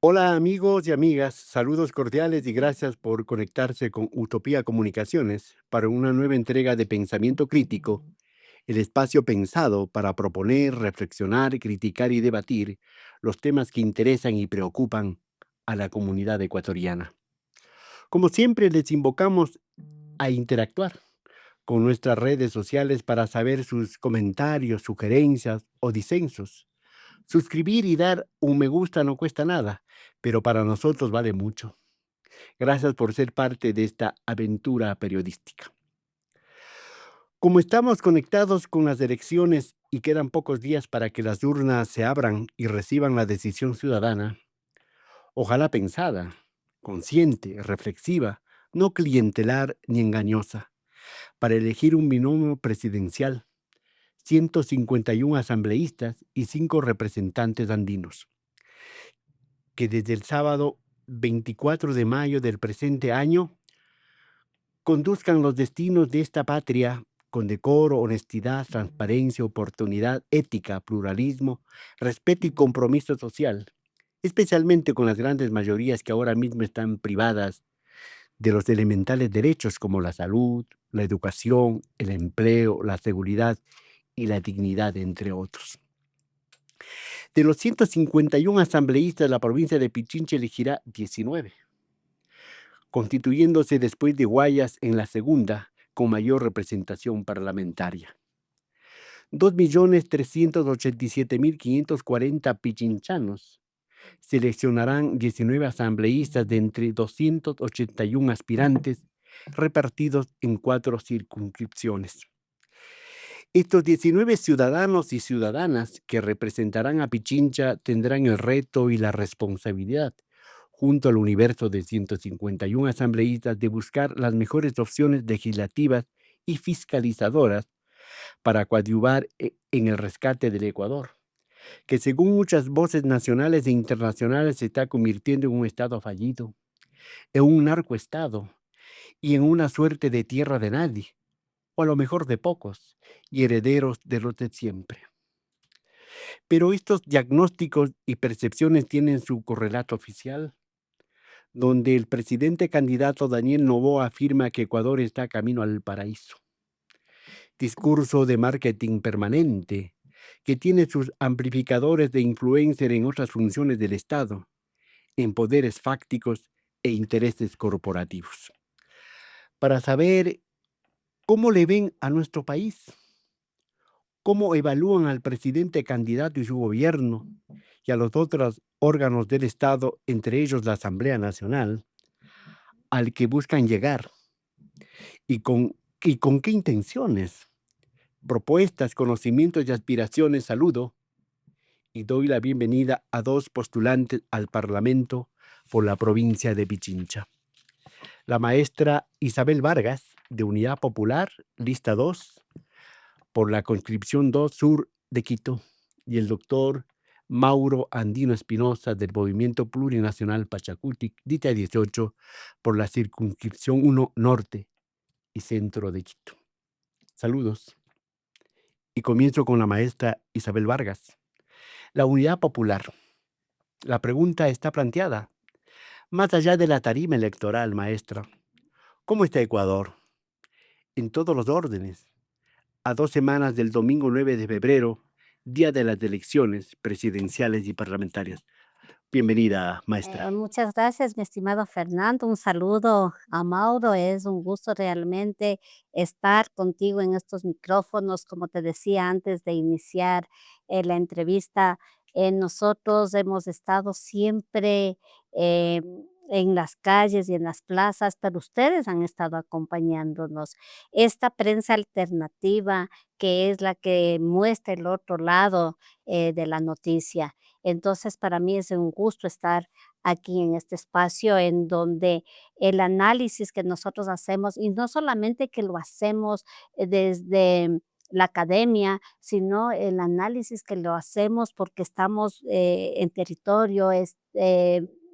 Hola amigos y amigas, saludos cordiales y gracias por conectarse con Utopía Comunicaciones para una nueva entrega de Pensamiento Crítico, el espacio pensado para proponer, reflexionar, criticar y debatir los temas que interesan y preocupan a la comunidad ecuatoriana. Como siempre, les invocamos a interactuar con nuestras redes sociales para saber sus comentarios, sugerencias o disensos. Suscribir y dar un me gusta no cuesta nada, pero para nosotros vale mucho. Gracias por ser parte de esta aventura periodística. Como estamos conectados con las elecciones y quedan pocos días para que las urnas se abran y reciban la decisión ciudadana, ojalá pensada, consciente, reflexiva, no clientelar ni engañosa, para elegir un binomio presidencial, 151 asambleístas y 5 representantes andinos, que desde el sábado 24 de mayo del presente año conduzcan los destinos de esta patria con decoro, honestidad, transparencia, oportunidad, ética, pluralismo, respeto y compromiso social, especialmente con las grandes mayorías que ahora mismo están privadas de los elementales derechos como la salud, la educación, el empleo, la seguridad y la dignidad, entre otros. De los 151 asambleístas, la provincia de Pichincha elegirá 19, constituyéndose después de Guayas en la segunda con mayor representación parlamentaria. 2.387.540 pichinchanos seleccionarán 19 asambleístas de entre 281 aspirantes repartidos en 4 circunscripciones. Estos 19 ciudadanos y ciudadanas que representarán a Pichincha tendrán el reto y la responsabilidad, junto al universo de 151 asambleístas, de buscar las mejores opciones legislativas y fiscalizadoras para coadyuvar en el rescate del Ecuador, que según muchas voces nacionales e internacionales se está convirtiendo en un estado fallido, en un narcoestado y en una suerte de tierra de nadie, o a lo mejor de pocos, y herederos de los de siempre. Pero estos diagnósticos y percepciones tienen su correlato oficial, donde el presidente candidato Daniel Noboa afirma que Ecuador está camino al paraíso. Discurso de marketing permanente, que tiene sus amplificadores de influencer en otras funciones del Estado, en poderes fácticos e intereses corporativos. Para saber cómo le ven a nuestro país, cómo evalúan al presidente candidato y su gobierno y a los otros órganos del Estado, entre ellos la Asamblea Nacional, al que buscan llegar y con qué intenciones, propuestas, conocimientos y aspiraciones. Saludo y doy la bienvenida a 2 postulantes al Parlamento por la provincia de Pichincha. La maestra Isabel Vargas, de Unidad Popular, lista 2, por la conscripción 2 Sur de Quito, y el doctor Mauro Andino Espinosa, del Movimiento Plurinacional Pachacutic, lista 18, por la circunscripción 1 Norte y Centro de Quito. Saludos. Y comienzo con la maestra Isabel Vargas. La Unidad Popular. La pregunta está planteada. Más allá de la tarima electoral, maestra, ¿cómo está Ecuador? En todos los órdenes. A 2 semanas del domingo 9 de febrero, día de las elecciones presidenciales y parlamentarias. Bienvenida, maestra. Muchas gracias, mi estimado Fernando. Un saludo a Mauro. Es un gusto realmente estar contigo en estos micrófonos. Como te decía antes de iniciar la entrevista, nosotros hemos estado siempre eh, en las calles y en las plazas, pero ustedes han estado acompañándonos. Esta prensa alternativa que es la que muestra el otro lado de la noticia. Entonces, para mí es un gusto estar aquí en este espacio en donde el análisis que nosotros hacemos, y no solamente que lo hacemos desde la academia, sino el análisis que lo hacemos porque estamos en territorio,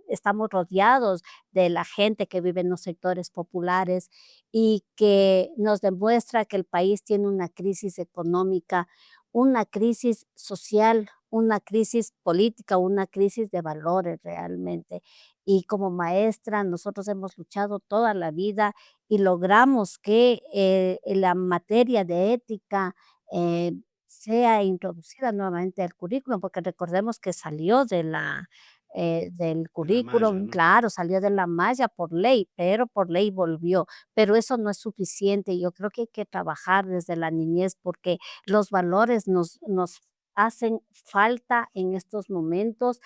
estamos rodeados de la gente que vive en los sectores populares y que nos demuestra que el país tiene una crisis económica, una crisis social una crisis política, una crisis de valores realmente. Y como maestra, nosotros hemos luchado toda la vida y logramos que la materia de ética eh, sea introducida nuevamente al currículum, porque recordemos que salió del De la malla, currículum, ¿no? claro, salió de la malla por ley, pero por ley volvió. Pero eso no es suficiente. Yo creo que hay que trabajar desde la niñez porque los valores nos hacen falta en estos momentos,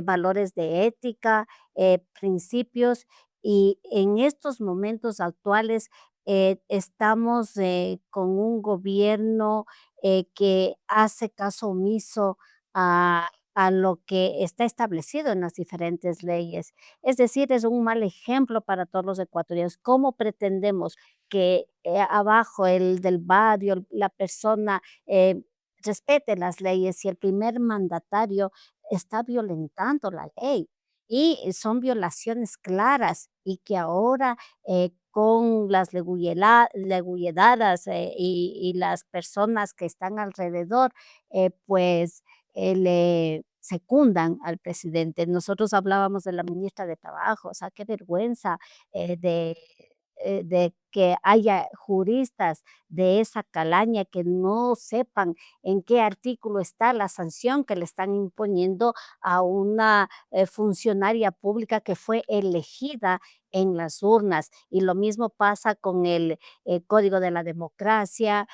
valores de ética, principios, y en estos momentos actuales estamos con un gobierno que hace caso omiso a lo que está establecido en las diferentes leyes. Es decir, es un mal ejemplo para todos los ecuatorianos. ¿Cómo pretendemos que abajo el del barrio, la persona respete las leyes si el primer mandatario está violentando la ley? Y son violaciones claras y que ahora con las legulledadas y las personas que están alrededor, pues le secundan al presidente. Nosotros hablábamos de la ministra de Trabajo, o sea, qué vergüenza de que haya juristas de esa calaña que no sepan en qué artículo está la sanción que le están imponiendo a una funcionaria pública que fue elegida en las urnas. Y lo mismo pasa con el Código de la Democracia,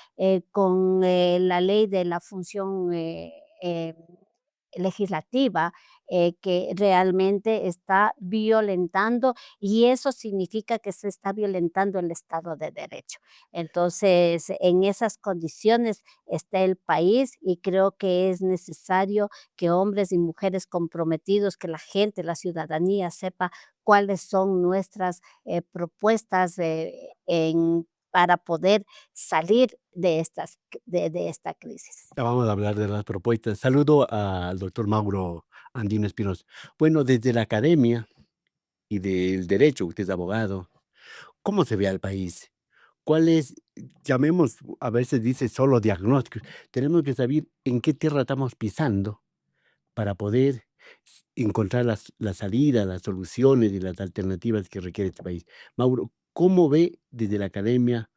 con la ley de la función legislativa, que realmente está violentando, y eso significa que se está violentando el Estado de Derecho. Entonces, en esas condiciones está el país y creo que es necesario que hombres y mujeres comprometidos, que la gente, la ciudadanía sepa cuáles son nuestras propuestas para poder salir de de esta crisis. Vamos a hablar de las propuestas. Saludo al doctor Mauro Andino Espinosa. Bueno, desde la academia y del derecho, usted es abogado, ¿cómo se ve al país? ¿Cuál es, llamemos, a veces dice solo diagnósticos? Tenemos que saber en qué tierra estamos pisando para poder encontrar la salida, las soluciones y las alternativas que requiere este país. Mauro, ¿cómo ve desde la academia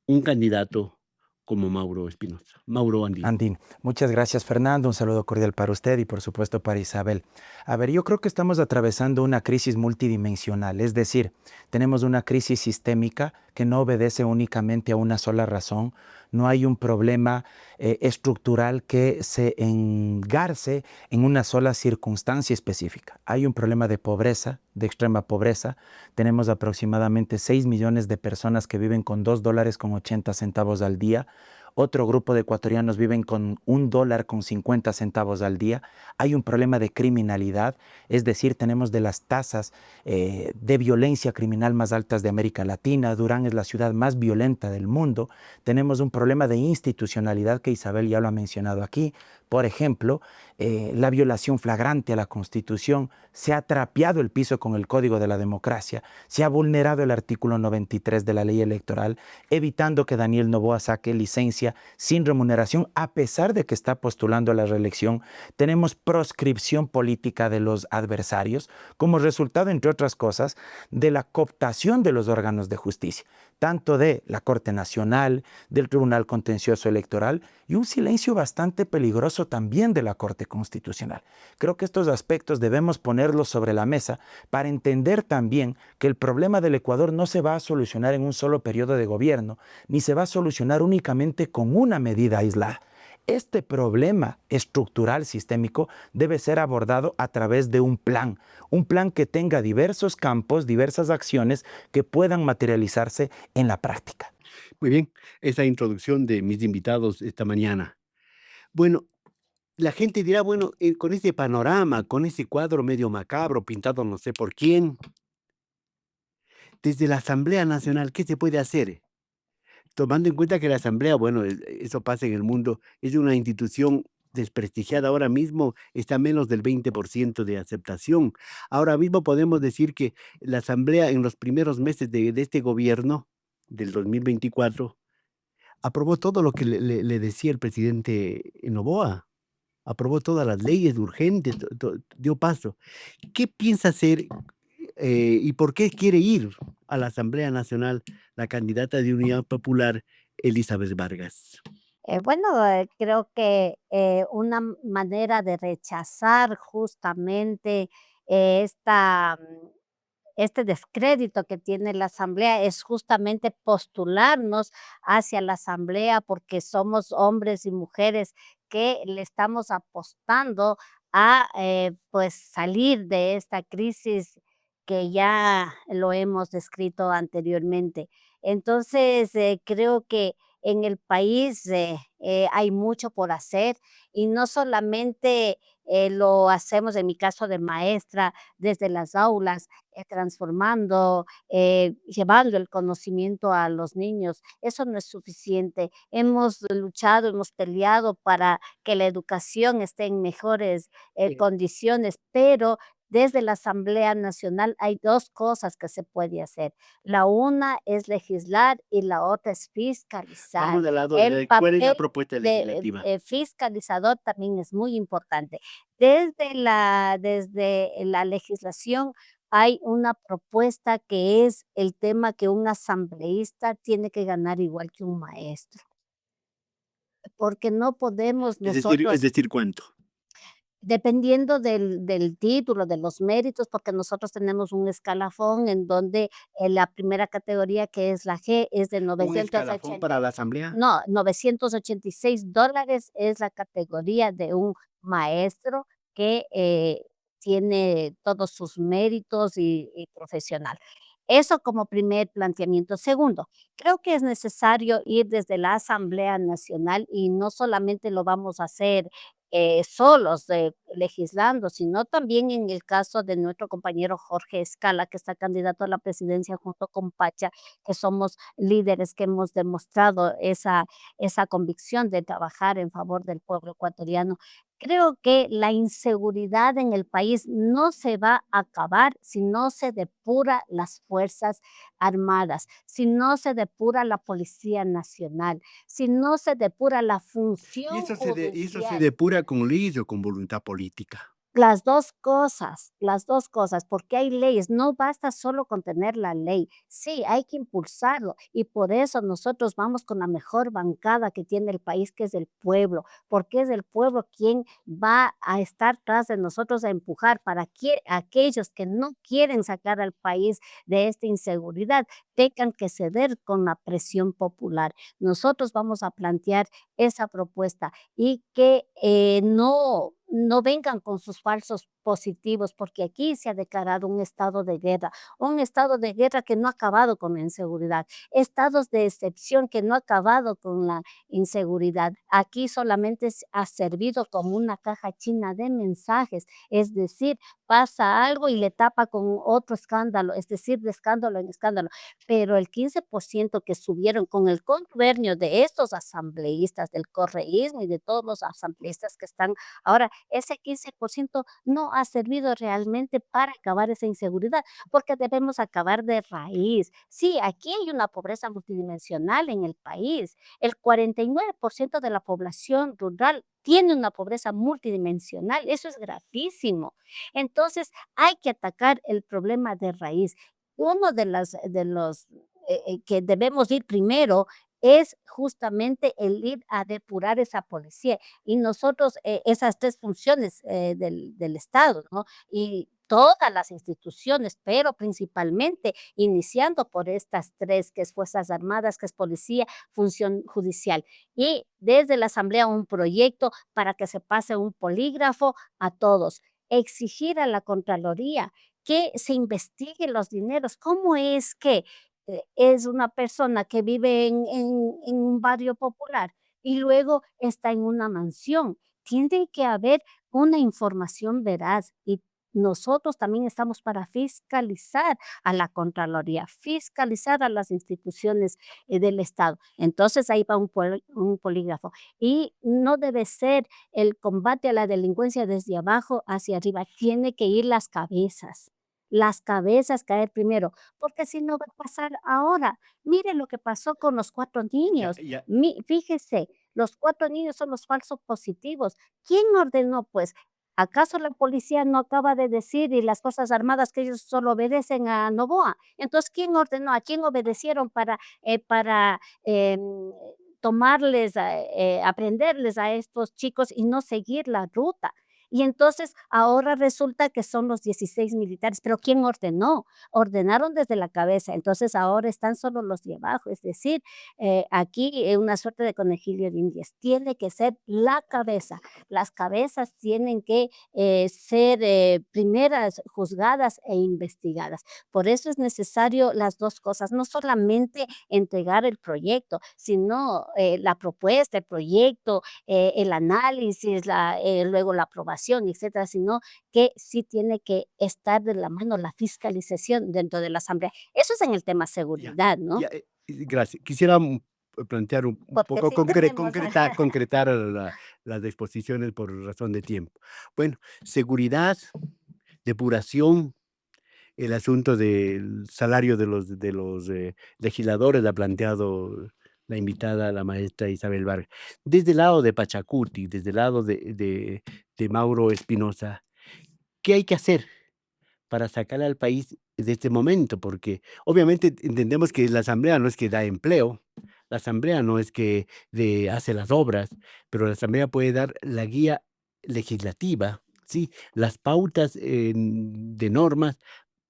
un candidato como Mauro Espinosa? Mauro Andino. Andín, muchas gracias Fernando, un saludo cordial para usted y por supuesto para Isabel. A ver, yo creo que estamos atravesando una crisis multidimensional, es decir, tenemos una crisis sistémica que no obedece únicamente a una sola razón, no hay un problema estructural que se engarce en una sola circunstancia específica. Hay un problema de pobreza, de extrema pobreza, tenemos aproximadamente 6 millones de personas que viven con $2.80 al día. Otro grupo de ecuatorianos viven con $1.50 al día. Hay un problema de criminalidad, es decir, tenemos de las tasas de violencia criminal más altas de América Latina. Durán es la ciudad más violenta del mundo. Tenemos un problema de institucionalidad que Isabel ya lo ha mencionado aquí. Por ejemplo, la violación flagrante a la Constitución, se ha trapeado el piso con el Código de la Democracia, se ha vulnerado el artículo 93 de la ley electoral, evitando que Daniel Noboa saque licencia sin remuneración, a pesar de que está postulando a la reelección. Tenemos proscripción política de los adversarios, como resultado, entre otras cosas, de la cooptación de los órganos de justicia, tanto de la Corte Nacional, del Tribunal Contencioso Electoral, y un silencio bastante peligroso también de la Corte Constitucional. Creo que estos aspectos debemos ponerlos sobre la mesa para entender también que el problema del Ecuador no se va a solucionar en un solo periodo de gobierno, ni se va a solucionar únicamente con una medida aislada. Este problema estructural sistémico debe ser abordado a través de un plan que tenga diversos campos, diversas acciones que puedan materializarse en la práctica. Muy bien, esa introducción de mis invitados esta mañana. Bueno, la gente dirá, bueno, con ese panorama, con ese cuadro medio macabro pintado no sé por quién, desde la Asamblea Nacional, ¿qué se puede hacer? Tomando en cuenta que la Asamblea, bueno, eso pasa en el mundo, es una institución desprestigiada ahora mismo, está a menos del 20% de aceptación. Ahora mismo podemos decir que la Asamblea en los primeros meses de este gobierno, del 2024, aprobó todo lo que le decía el presidente Noboa. aprobó todas las leyes urgentes, dio paso. ¿Qué piensa hacer y por qué quiere ir a la Asamblea Nacional la candidata de Unidad Popular, Elizabeth Vargas? Bueno, creo que una manera de rechazar justamente esta este descrédito que tiene la asamblea es justamente postularnos hacia la asamblea porque somos hombres y mujeres que le estamos apostando a pues salir de esta crisis que ya lo hemos descrito anteriormente. Entonces, creo que en el país hay mucho por hacer y no solamente lo hacemos en mi caso de maestra desde las aulas, transformando, llevando el conocimiento a los niños. Eso no es suficiente. Hemos luchado, hemos peleado para que la educación esté en mejores Sí. condiciones, pero desde la Asamblea Nacional hay dos cosas que se puede hacer. La una es legislar y la otra es fiscalizar. Vamos del lado El de cuál es la papel propuesta de legislativa. fiscalizador también es muy importante. Desde la legislación hay una propuesta que es el tema que un asambleísta tiene que ganar igual que un maestro, porque no podemos Es nosotros, decir, ¿cuánto? dependiendo del título, de los méritos, porque nosotros tenemos un escalafón en donde la primera categoría, que es la G, es de ¿Un escalafón 980. para la asamblea? No, $986 es la categoría de un maestro que, tiene todos sus méritos y profesional. Eso como primer planteamiento. Segundo, creo que es necesario ir desde la Asamblea Nacional y no solamente lo vamos a hacer, solos, legislando, sino también en el caso de nuestro compañero Jorge Escala, que está candidato a la presidencia junto con Pacha, que somos líderes que hemos demostrado esa convicción de trabajar en favor del pueblo ecuatoriano. Creo que la inseguridad en el país no se va a acabar si no se depura las Fuerzas Armadas, si no se depura la Policía Nacional, si no se depura la ¿Y función eso se judicial. depura con leyes o con voluntad política? Las 2 cosas, porque hay leyes, no basta solo con tener la ley, sí, hay que impulsarlo y por eso nosotros vamos con la mejor bancada que tiene el país, que es el pueblo, porque es el pueblo quien va a estar tras de nosotros a empujar para que aquellos que no quieren sacar al país de esta inseguridad tengan que ceder con la presión popular. Nosotros vamos a plantear esa propuesta y que no vengan con sus falsos positivos, porque aquí se ha declarado un estado de guerra que no ha acabado con la inseguridad, estados de excepción que no ha acabado con la inseguridad. Aquí solamente ha servido como una caja china de mensajes, es decir, pasa algo y le tapa con otro escándalo, es decir, de escándalo en escándalo, pero el 15% que subieron con el contubernio de estos asambleístas, del correísmo y de todos los asambleístas que están ahora, ese 15% no ha servido realmente para acabar esa inseguridad, porque debemos acabar de raíz. Sí, aquí hay una pobreza multidimensional en el país. El 49% de la población rural tiene una pobreza multidimensional. Eso es gravísimo. Entonces, hay que atacar el problema de raíz. Uno de los que debemos ir primero es justamente el ir a depurar esa policía y nosotros, esas 3 funciones, del Estado, ¿no? Y todas las instituciones, pero principalmente iniciando por estas 3 que es Fuerzas Armadas, que es policía, función judicial. Y desde la asamblea un proyecto para que se pase un polígrafo a todos. Exigir a la Contraloría que se investiguen los dineros. ¿Cómo es que es una persona que vive en un barrio popular y luego está en una mansión? Tiene que haber una información veraz y nosotros también estamos para fiscalizar a la Contraloría, fiscalizar a las instituciones del Estado. Entonces ahí va un polígrafo. Y no debe ser el combate a la delincuencia desde abajo hacia arriba, tiene que ir las cabezas caer primero, porque si no va a pasar ahora. Mire lo que pasó con los 4 Ya, niños. ya, Fíjese, Los 4 niños son los falsos positivos. ¿Quién ordenó, pues? ¿Acaso la policía no acaba de decir y las Fuerzas Armadas que ellos solo obedecen a Noboa? Entonces, ¿quién ordenó? ¿A quién obedecieron para tomarles, aprenderles a estos chicos y no seguir la ruta? Y entonces ahora resulta que son los 16 militares, pero ¿quién ordenó? Ordenaron desde la cabeza, entonces ahora están solo los de abajo, es decir, aquí una suerte de conejillo de indias, tiene que ser la cabeza, las cabezas tienen que ser primeras juzgadas e investigadas. Por eso es necesario las dos cosas, no solamente entregar el proyecto, sino la propuesta, el proyecto, el análisis, luego la aprobación, etcétera, sino que sí tiene que estar de la mano la fiscalización dentro de la asamblea. Eso es en el tema Ya, seguridad, ¿no? ya, gracias. Quisiera, plantear un Porque poco sí tenemos concretar las exposiciones por razón de tiempo. Bueno, seguridad, depuración, el asunto del salario de los legisladores, ha planteado la invitada, la maestra Isabel Vargas. Desde el lado de Pachacuti, desde el lado de Mauro Espinosa, ¿qué hay que hacer para sacar al país de este momento? Porque obviamente entendemos que la asamblea no es que da empleo, la asamblea no es que hace las obras, pero la asamblea puede dar la guía legislativa, ¿sí? Las pautas de normas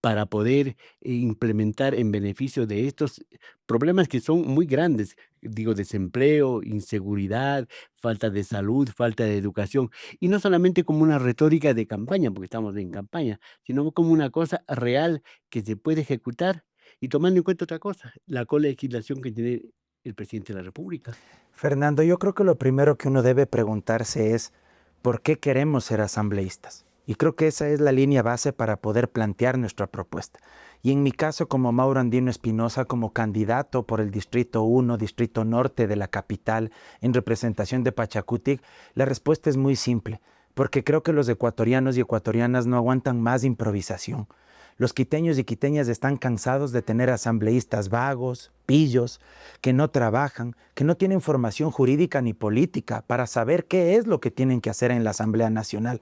para poder implementar en beneficio de estos problemas que son muy grandes, digo, desempleo, inseguridad, falta de salud, falta de educación, y no solamente como una retórica de campaña, porque estamos en campaña, sino como una cosa real que se puede ejecutar y tomando en cuenta otra cosa, la colegislación que tiene el presidente de la República. Fernando, yo creo que lo primero que uno debe preguntarse es ¿por qué queremos ser asambleístas? Y creo que esa es la línea base para poder plantear nuestra propuesta. Y en mi caso, como Mauro Andino Espinosa, como candidato por el Distrito 1, Distrito Norte de la capital, en representación de Pachacutic, la respuesta es muy simple, porque creo que los ecuatorianos y ecuatorianas no aguantan más improvisación. Los quiteños y quiteñas están cansados de tener asambleístas vagos, pillos, que no trabajan, que no tienen formación jurídica ni política para saber qué es lo que tienen que hacer en la Asamblea Nacional.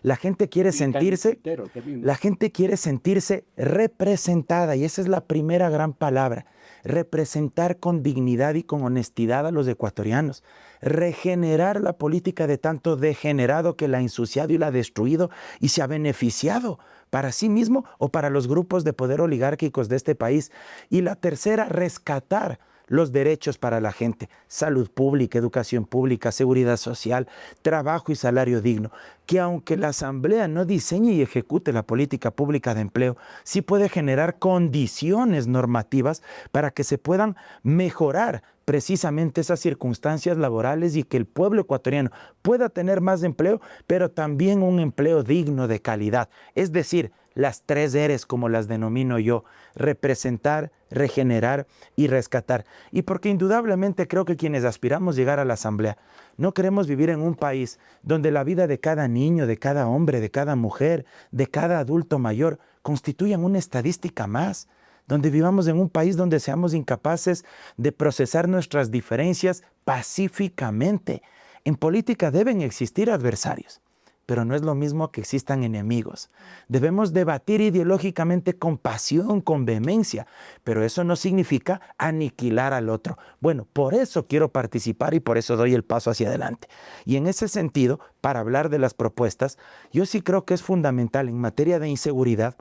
La gente quiere sentirse representada, y esa es la primera gran palabra. Representar con dignidad y con honestidad a los ecuatorianos. Regenerar la política de tanto degenerado que la ha ensuciado y la ha destruido y se ha beneficiado para sí mismo o para los grupos de poder oligárquicos de este país. Y la tercera, rescatar los derechos para la gente, salud pública, educación pública, seguridad social, trabajo y salario digno, que aunque la Asamblea no diseñe y ejecute la política pública de empleo, sí puede generar condiciones normativas para que se puedan mejorar precisamente esas circunstancias laborales y que el pueblo ecuatoriano pueda tener más empleo, pero también un empleo digno de calidad. Es decir, las 3 R's, como las denomino yo: representar, regenerar y rescatar. Y porque indudablemente creo que quienes aspiramos llegar a la Asamblea no queremos vivir en un país donde la vida de cada niño, de cada hombre, de cada mujer, de cada adulto mayor constituyan una estadística más, donde vivamos en un país donde seamos incapaces de procesar nuestras diferencias pacíficamente. En política deben existir adversarios, pero no es lo mismo que existan enemigos. Debemos debatir ideológicamente con pasión, con vehemencia, pero eso no significa aniquilar al otro. Bueno, por eso quiero participar y por eso doy el paso hacia adelante. Y en ese sentido, para hablar de las propuestas, yo sí creo que es fundamental en materia de inseguridad,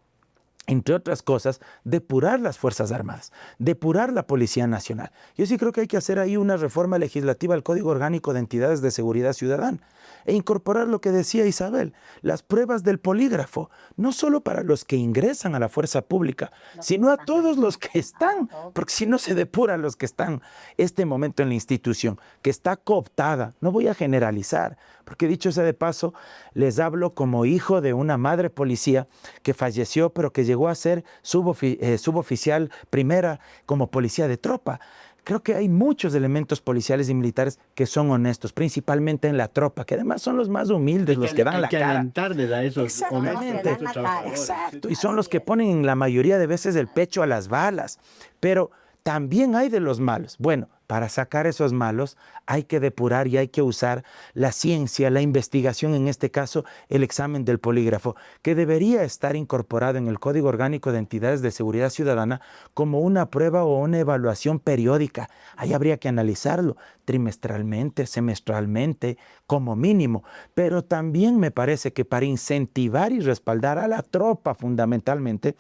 entre otras cosas, depurar las Fuerzas Armadas, depurar la Policía Nacional. Yo sí creo que hay que hacer ahí una reforma legislativa al Código Orgánico de Entidades de Seguridad Ciudadana e incorporar lo que decía Isabel, las pruebas del polígrafo, no solo para los que ingresan a la fuerza pública, sino a todos los que están, porque si no se depura a los que están este momento en la institución, que está cooptada. No voy a generalizar, porque dicho sea de paso, les hablo como hijo de una madre policía que falleció, pero que llegó a ser suboficial primera como policía de tropa. Creo que hay muchos elementos policiales y militares que son honestos, principalmente en la tropa, que además son los más humildes, los que dan la cara. Alentarles a esos Exactamente. honestos trabajadores. Exacto, y son los que ponen en la mayoría de veces el pecho a las balas. Pero también hay de los malos. Bueno, Para sacar esos malos hay que depurar y hay que usar la ciencia, la investigación, en este caso el examen del polígrafo, que debería estar incorporado en el Código Orgánico de Entidades de Seguridad Ciudadana como una prueba o una evaluación periódica. Ahí habría que analizarlo trimestralmente, semestralmente, como mínimo. Pero también me parece que para incentivar y respaldar a la tropa fundamentalmente,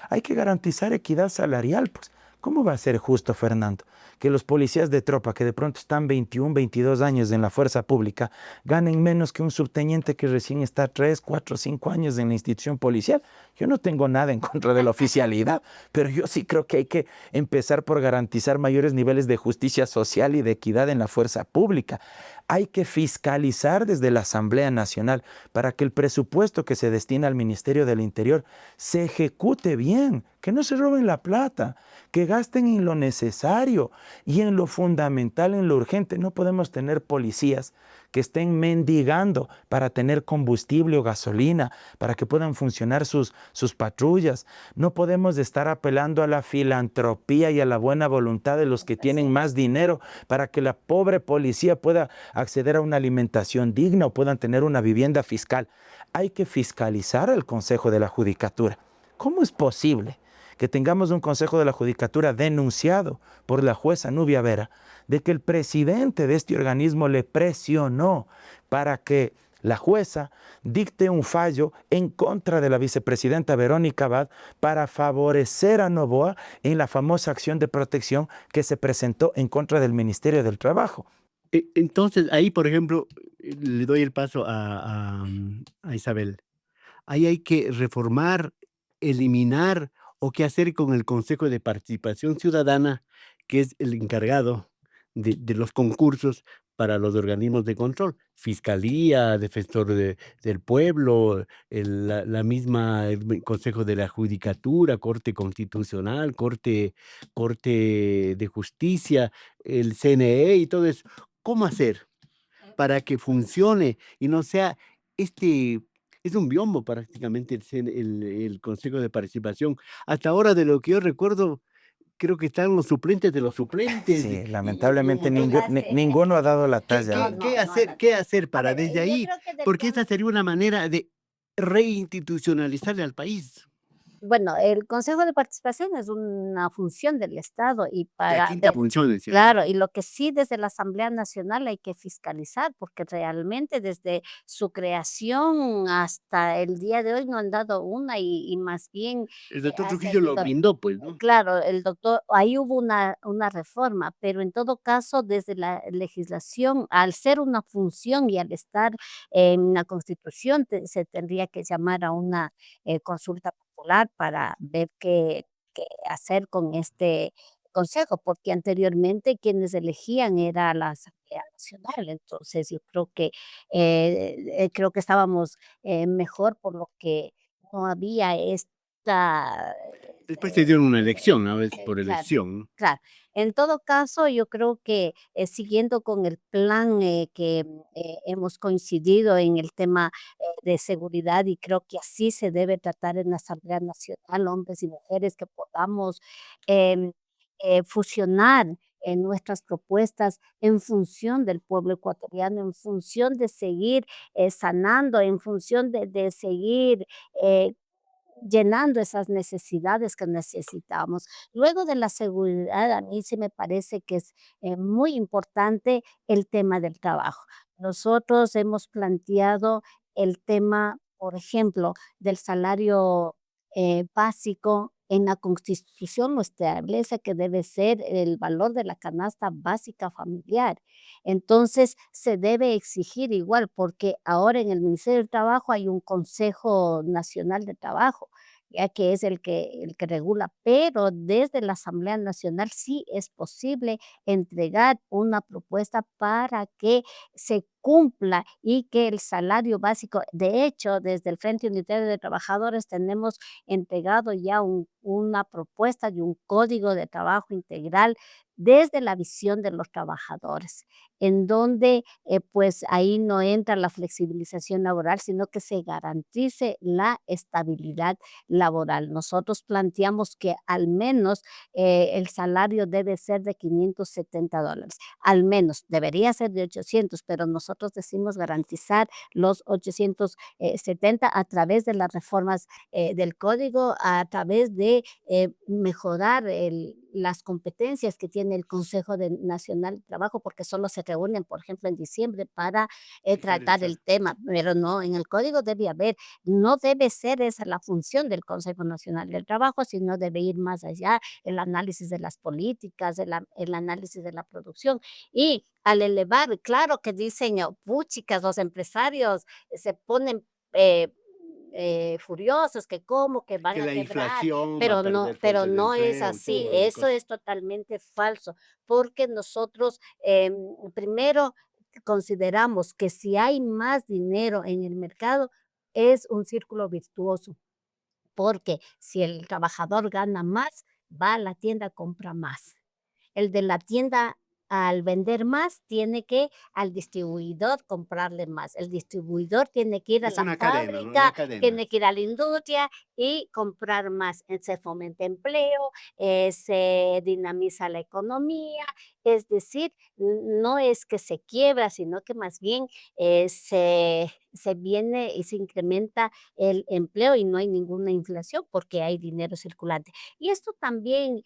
hay que garantizar equidad salarial, pues. ¿Cómo va a ser justo, Fernando, que los policías de tropa que de pronto están 21, 22 años en la fuerza pública ganen menos que un subteniente que recién está 3, 4, 5 años en la institución policial? Yo no tengo nada en contra de la oficialidad, pero yo sí creo que hay que empezar por garantizar mayores niveles de justicia social y de equidad en la fuerza pública. Hay que fiscalizar desde la Asamblea Nacional para que el presupuesto que se destina al Ministerio del Interior se ejecute bien, que no se roben la plata, que gasten en lo necesario y en lo fundamental, en lo urgente. No podemos tener policías que estén mendigando para tener combustible o gasolina, para que puedan funcionar sus patrullas. No podemos estar apelando a la filantropía y a la buena voluntad de los que tienen más dinero para que la pobre policía pueda acceder a una alimentación digna o puedan tener una vivienda fiscal. Hay que fiscalizar al Consejo de la Judicatura. ¿Cómo es posible que tengamos un Consejo de la Judicatura denunciado por la jueza Nubia Vera de que el presidente de este organismo le presionó para que la jueza dicte un fallo en contra de la vicepresidenta Verónica Abad para favorecer a Noboa en la famosa acción de protección que se presentó en contra del Ministerio del Trabajo? Entonces, ahí, por ejemplo, le doy el paso a Isabel. Ahí hay que reformar, eliminar o qué hacer con el Consejo de Participación Ciudadana, que es el encargado de los concursos para los organismos de control, Fiscalía, Defensor del Pueblo, la misma Consejo de la Judicatura, Corte Constitucional, Corte de Justicia, el CNE y todo eso. ¿Cómo hacer para que funcione y no sea este es un biombo prácticamente el Consejo de Participación? Hasta ahora, de lo que yo recuerdo, creo que están los suplentes de los suplentes Sí, y un lamentablemente montón de ninguno ha dado la ¿Qué talla. qué No, qué no, no, hacer no. qué hacer A para ver, desde yo ahí? creo que Porque esa depende. sería una manera de reinstitucionalizarle al país. Bueno, el Consejo de Participación es una función del Estado y La para quinta función, decía, ¿no? claro, y lo que sí desde la Asamblea Nacional hay que fiscalizar, porque realmente desde su creación hasta el día de hoy no han dado una y más bien, El doctor ha Trujillo lo servido. blindó, pues, ¿no? Claro, el doctor ahí hubo una reforma, pero en todo caso, desde la legislación, al ser una función y al estar en la Constitución, se tendría que llamar a una, consulta popular para ver qué hacer con este consejo, porque anteriormente quienes elegían era la Asamblea Nacional. Entonces, yo creo que estábamos, mejor, por lo que no había esta, Después te dieron una elección, a veces por claro, elección, ¿no? claro. En todo caso, yo creo que, siguiendo con el plan, que, hemos coincidido en el tema, de seguridad, y creo que así se debe tratar en la Asamblea Nacional, hombres y mujeres, que podamos, em, fusionar en nuestras propuestas en función del pueblo ecuatoriano, en función de seguir, sanando, en función de seguir, eh, llenando esas necesidades que necesitamos. Luego de la seguridad, a mí sí me parece que es, muy importante el tema del trabajo. Nosotros hemos planteado el tema, por ejemplo, del salario, básico. En la Constitución lo establece que debe ser el valor de la canasta básica familiar. Entonces, se debe exigir igual, porque ahora en el Ministerio del Trabajo hay un Consejo Nacional de Trabajo, ya que es el que regula, pero desde la Asamblea Nacional sí es posible entregar una propuesta para que se cumpla y que el salario básico, de hecho, desde el Frente Unitario de Trabajadores tenemos entregado ya una propuesta de un código de trabajo integral desde la visión de los trabajadores, en donde pues ahí no entra la flexibilización laboral, sino que se garantice la estabilidad laboral. Nosotros planteamos que al menos el salario debe ser de $570, al menos, debería ser de 800, pero nosotros decimos garantizar los 870 a través de las reformas del código, a través de mejorar las competencias que tiene el Consejo Nacional de Trabajo, porque solo se reúnen, por ejemplo, en diciembre para tratar el tema, pero no, en el código debe haber, no debe ser esa la función del Consejo Nacional del Trabajo, sino debe ir más allá, el análisis de las políticas, el análisis de la producción. Y al elevar, claro que dicen, puchicas, los empresarios se ponen furiosos, que cómo, que van Que a la quebrar, inflación va a perder pero fuentes de no es empleo y todo así, tipo de eso cosas. es totalmente falso, porque nosotros primero consideramos que si hay más dinero en el mercado, es un círculo virtuoso, porque si el trabajador gana más, va a la tienda, compra más. El de la tienda, al vender más, tiene que al distribuidor comprarle más. El distribuidor tiene que ir a Es la una cadena, ¿no? Una fábrica, cadena. tiene que ir a la industria y comprar más. Se fomenta empleo, se dinamiza la economía, es decir, no es que se quiebra, sino que más bien se viene y se incrementa el empleo y no hay ninguna inflación porque hay dinero circulante. Y esto también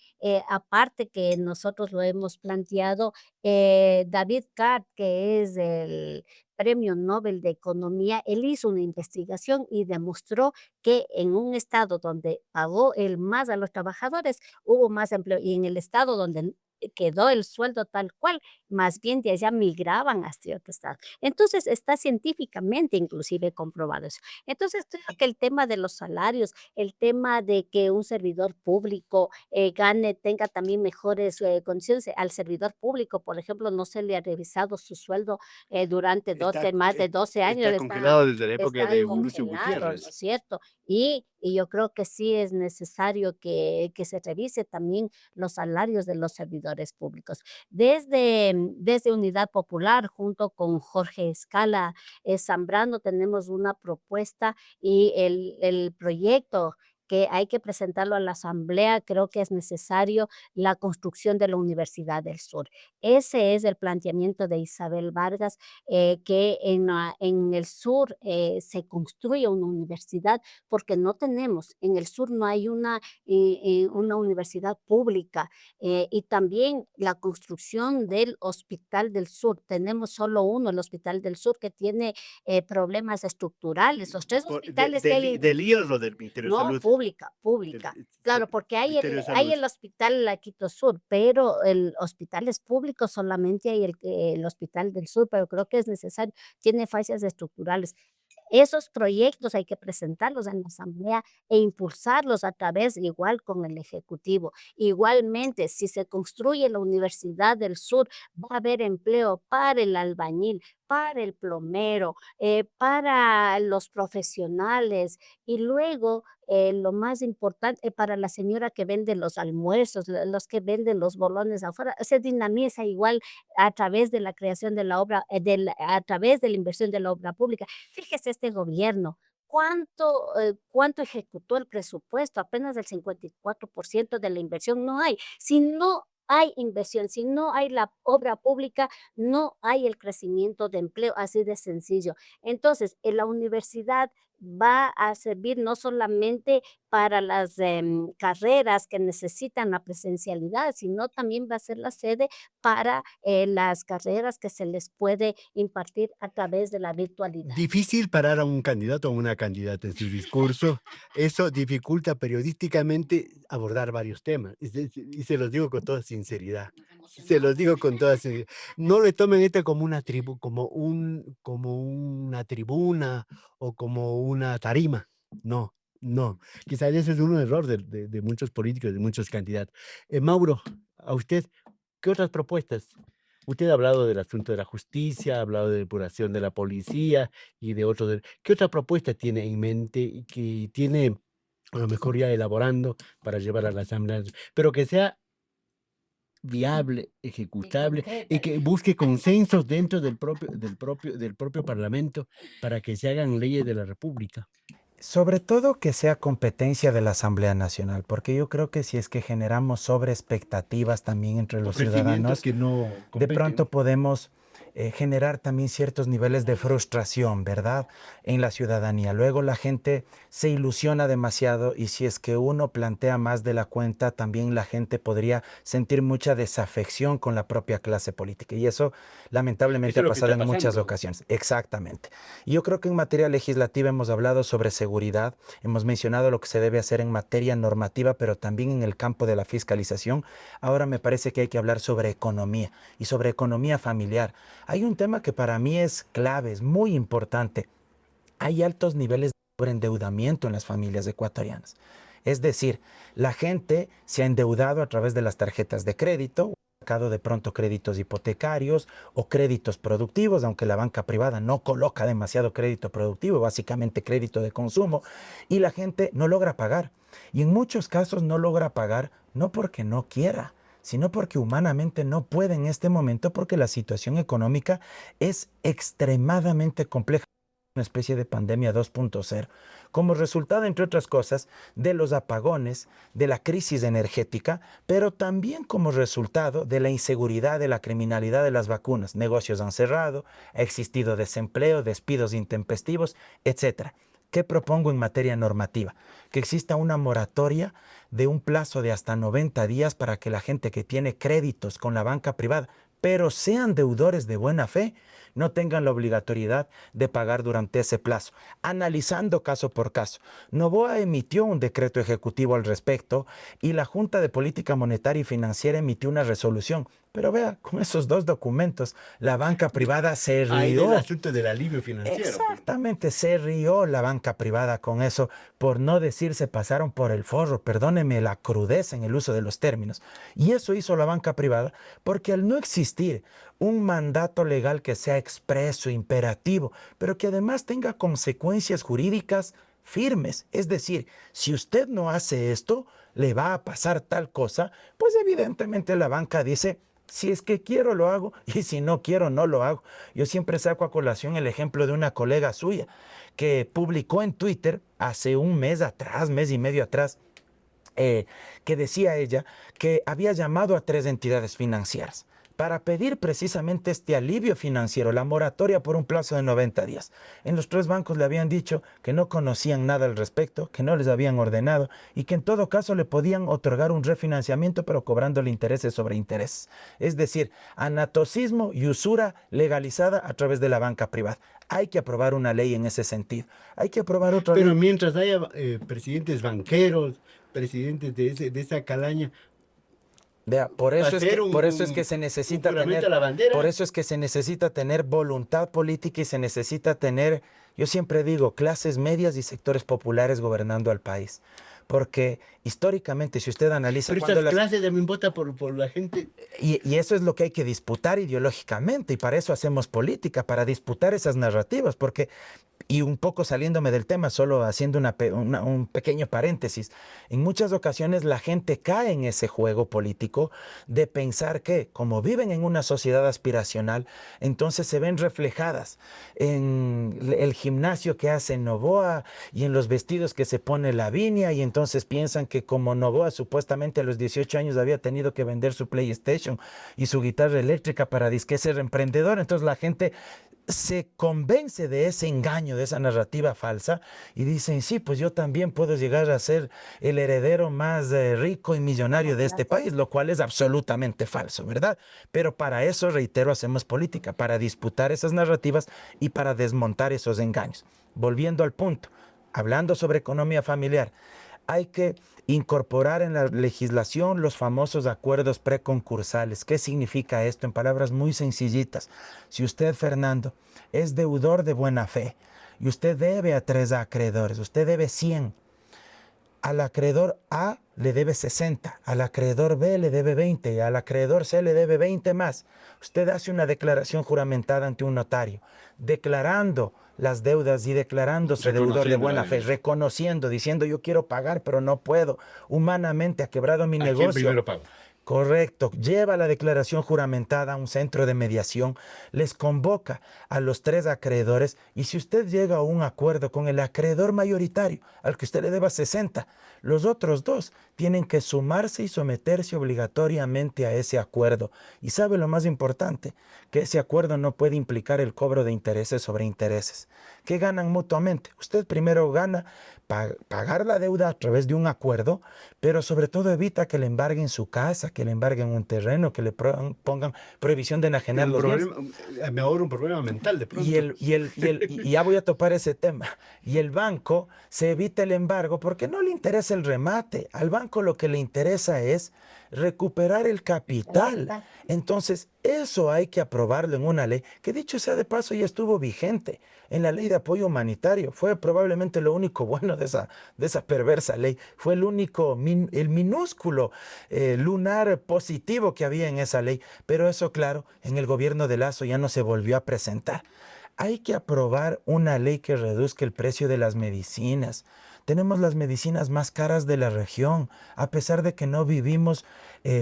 aparte que nosotros lo hemos planteado, David Card, que es el Premio Nobel de Economía, él hizo una investigación y demostró que en un estado donde pagó el más a los trabajadores, hubo más empleo, y en el estado donde quedó el sueldo tal cual, más bien de allá migraban hacia otro estado. Entonces, está científicamente inclusive comprobado eso. Entonces, creo que el tema de los salarios, el tema de que un servidor público gane, tenga también mejores condiciones. Al servidor público, por ejemplo, no se le ha revisado su sueldo durante más de 12 años, Está congelado desde la época está de Lucio congelado, ¿no Gutiérrez. es cierto? Y yo creo que sí es necesario que se revise también los salarios de los servidores públicos. Desde Unidad Popular, junto con Jorge Escala Zambrano, tenemos una propuesta y el proyecto que hay que presentarlo a la asamblea, creo que es necesario la construcción de la Universidad del Sur. Ese es el planteamiento de Isabel Vargas, que en el sur se construya una universidad, porque no tenemos, en el sur no hay una universidad pública, y también la construcción del Hospital del Sur. Tenemos solo uno, el Hospital del Sur, que tiene problemas estructurales. Los tres hospitales que hay Del IES o del Ministerio de no, Salud. pública, Del pública. Claro, porque Ministerio de hay Salud. el hospital La Quito Sur, pero el hospital es público, solamente hay el Hospital del Sur, pero creo que es necesario, tiene fallas estructurales. Esos proyectos hay que presentarlos en la asamblea e impulsarlos a través, igual con el ejecutivo. Igualmente, si se construye la Universidad del Sur, va a haber empleo para el albañil, para el plomero, para los profesionales y luego lo más importante para la señora que vende los almuerzos, los que venden los bolones afuera, se dinamiza igual a través de la creación de la obra, a través de la inversión de la obra pública. Fíjese este gobierno, cuánto ejecutó el presupuesto, apenas el 54% de la inversión no hay. Si no hay inversión, si no hay la obra pública, no hay el crecimiento de empleo, así de sencillo. Entonces, en la universidad va a servir no solamente para las carreras que necesitan la presencialidad, sino también va a ser la sede para las carreras que se les puede impartir a través de la virtualidad. Difícil parar a un candidato o una candidata en su discurso. Eso dificulta periodísticamente abordar varios temas. Y se los digo con toda sinceridad. Se los digo con toda sinceridad. No le tomen esto como una tribu, como una tribuna o como una tarima. No, no. Quizás ese es un error de muchos políticos, de muchos candidatos. Mauro, a usted, ¿qué otras propuestas? Usted ha hablado del asunto de la justicia, ha hablado de depuración de la policía y de otro de ¿qué otra propuesta tiene en mente y que tiene a lo mejor ya elaborando para llevar a la Asamblea? Pero que sea viable, Y ejecutable concreta. y que busque consensos dentro del propio parlamento para que se hagan leyes de la república. Sobre todo que sea competencia de la Asamblea Nacional, porque yo creo que si es que generamos sobre expectativas también entre los Ofrecimientos ciudadanos, que no de competen. pronto podemos generar también ciertos niveles de frustración, ¿verdad? En la ciudadanía. Luego la gente se ilusiona demasiado y si es que uno plantea más de la cuenta, también la gente podría sentir mucha desafección con la propia clase política. Y eso lamentablemente Eso es ha lo que pasado está en muchas pasando. ocasiones. Exactamente. Y yo creo que en materia legislativa hemos hablado sobre seguridad, hemos mencionado lo que se debe hacer en materia normativa, pero también en el campo de la fiscalización. Ahora me parece que hay que hablar sobre economía y sobre economía familiar. Hay un tema que para mí es clave, es muy importante. Hay altos niveles de sobreendeudamiento en las familias ecuatorianas. Es decir, la gente se ha endeudado a través de las tarjetas de crédito, sacado de pronto créditos hipotecarios o créditos productivos, aunque la banca privada no coloca demasiado crédito productivo, básicamente crédito de consumo, y la gente no logra pagar. Y en muchos casos no logra pagar no porque no quiera, sino porque humanamente no puede en este momento porque la situación económica es extremadamente compleja, una especie de pandemia 2.0, como resultado, entre otras cosas, de los apagones, de la crisis energética, pero también como resultado de la inseguridad, de la criminalidad de las vacunas. Negocios han cerrado, ha existido desempleo, despidos intempestivos, etc. ¿Qué propongo en materia normativa? Que exista una moratoria de un plazo de hasta 90 días para que la gente que tiene créditos con la banca privada, pero sean deudores de buena fe, no tengan la obligatoriedad de pagar durante ese plazo, analizando caso por caso. Noboa emitió un decreto ejecutivo al respecto y la Junta de Política Monetaria y Financiera emitió una resolución. Pero vea, con esos dos documentos, la banca privada se Ahí del rió. asunto del alivio financiero. Exactamente, se rió la banca privada con eso, por no decir se pasaron por el forro, perdóneme la crudeza en el uso de los términos. Y eso hizo la banca privada porque al no existir un mandato legal que sea expreso, imperativo, pero que además tenga consecuencias jurídicas firmes, es decir, si usted no hace esto, le va a pasar tal cosa, pues evidentemente la banca dice, si es que quiero lo hago y si no quiero no lo hago. Yo siempre saco a colación el ejemplo de una colega suya que publicó en Twitter hace un mes atrás, mes y medio atrás, que decía ella que había llamado a 3 entidades financieras para pedir precisamente este alivio financiero, la moratoria por un plazo de 90 días. En los 3 bancos le habían dicho que no conocían nada al respecto, que no les habían ordenado y que en todo caso le podían otorgar un refinanciamiento pero cobrándole intereses sobre intereses. Es decir, anatocismo y usura legalizada a través de la banca privada. Hay que aprobar una ley en ese sentido. Hay que aprobar otra Pero ley. mientras haya presidentes banqueros, presidentes de esa calaña, Vea, por eso es hacer que se necesita juramento tener, a la bandera. por eso es que se necesita tener voluntad política y se necesita tener, yo siempre digo, clases medias y sectores populares gobernando al país. Porque históricamente, si usted analiza Pero cuando estas clases también vota por la gente. y eso es lo que hay que disputar ideológicamente, y para eso hacemos política, para disputar esas narrativas, porque, y un poco saliéndome del tema, solo haciendo un pequeño paréntesis, en muchas ocasiones la gente cae en ese juego político de pensar que, como viven en una sociedad aspiracional, entonces se ven reflejadas en el gimnasio que hace Noboa y en los vestidos que se pone Lavinia, y entonces piensan que como Noboa supuestamente a los 18 años había tenido que vender su PlayStation y su guitarra eléctrica para disque ser emprendedor, entonces la gente se convence de ese engaño, de esa narrativa falsa y dicen, sí, pues yo también puedo llegar a ser el heredero más rico y millonario de este país, lo cual es absolutamente falso, ¿verdad? Pero para eso, reitero, hacemos política, para disputar esas narrativas y para desmontar esos engaños. Volviendo al punto, hablando sobre economía familiar, hay que incorporar en la legislación los famosos acuerdos preconcursales. ¿Qué significa esto? En palabras muy sencillitas. Si usted, Fernando, es deudor de buena fe y usted debe a 3 acreedores, usted debe 100. Al acreedor A le debe 60, al acreedor B le debe 20 y al acreedor C le debe 20 más. Usted hace una declaración juramentada ante un notario, declarando las deudas y declarándose deudor de buena fe, reconociendo, diciendo yo quiero pagar pero no puedo, humanamente ha quebrado mi ¿A quién negocio. primero pago? Correcto, lleva la declaración juramentada a un centro de mediación, les convoca a los 3 acreedores y si usted llega a un acuerdo con el acreedor mayoritario, al que usted le deba 60, los otros 2 tienen que sumarse y someterse obligatoriamente a ese acuerdo. Y sabe lo más importante, que ese acuerdo no puede implicar el cobro de intereses sobre intereses. ¿Qué ganan mutuamente? Usted primero gana pagar la deuda a través de un acuerdo, pero sobre todo evita que le embarguen su casa, que le embarguen un terreno, que le pongan prohibición de enajenar los bienes. Me ahorro un problema mental de pronto. Y ya voy a topar ese tema. Y el banco se evita el embargo porque no le interesa el remate. Al banco lo que le interesa es recuperar el capital. Entonces, eso hay que aprobarlo en una ley que, dicho sea de paso, ya estuvo vigente en la ley de apoyo humanitario. Fue probablemente lo único bueno de esa perversa ley. Fue el único, el minúsculo lunar positivo que había en esa ley. Pero eso, claro, en el gobierno de Lazo ya no se volvió a presentar. Hay que aprobar una ley que reduzca el precio de las medicinas. Tenemos las medicinas más caras de la región, a pesar de que no vivimos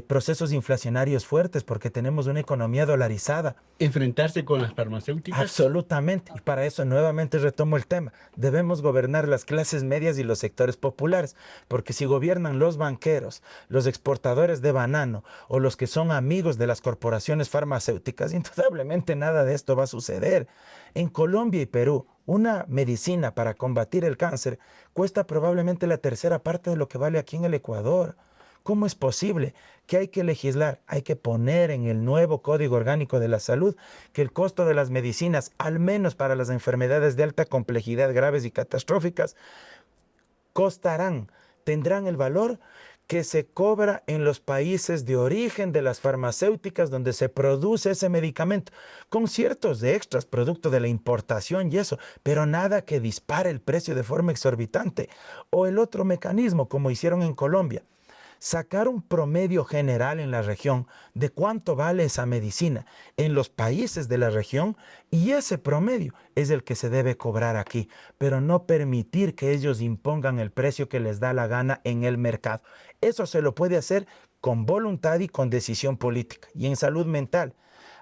procesos inflacionarios fuertes porque tenemos una economía dolarizada. ¿Enfrentarse con las farmacéuticas? Absolutamente. Y para eso nuevamente retomo el tema. Debemos gobernar las clases medias y los sectores populares, porque si gobiernan los banqueros, los exportadores de banano o los que son amigos de las corporaciones farmacéuticas, indudablemente nada de esto va a suceder. En Colombia y Perú, una medicina para combatir el cáncer cuesta probablemente la tercera parte de lo que vale aquí en el Ecuador. ¿Cómo es posible? ¿Qué hay que legislar? Hay que poner en el nuevo Código Orgánico de la Salud que el costo de las medicinas, al menos para las enfermedades de alta complejidad graves y catastróficas, tendrán el valor que se cobra en los países de origen de las farmacéuticas donde se produce ese medicamento, con ciertos extras producto de la importación y eso, pero nada que dispare el precio de forma exorbitante. O el otro mecanismo, como hicieron en Colombia, sacar un promedio general en la región de cuánto vale esa medicina en los países de la región y ese promedio es el que se debe cobrar aquí, pero no permitir que ellos impongan el precio que les da la gana en el mercado. Eso se lo puede hacer con voluntad y con decisión política. Y en salud mental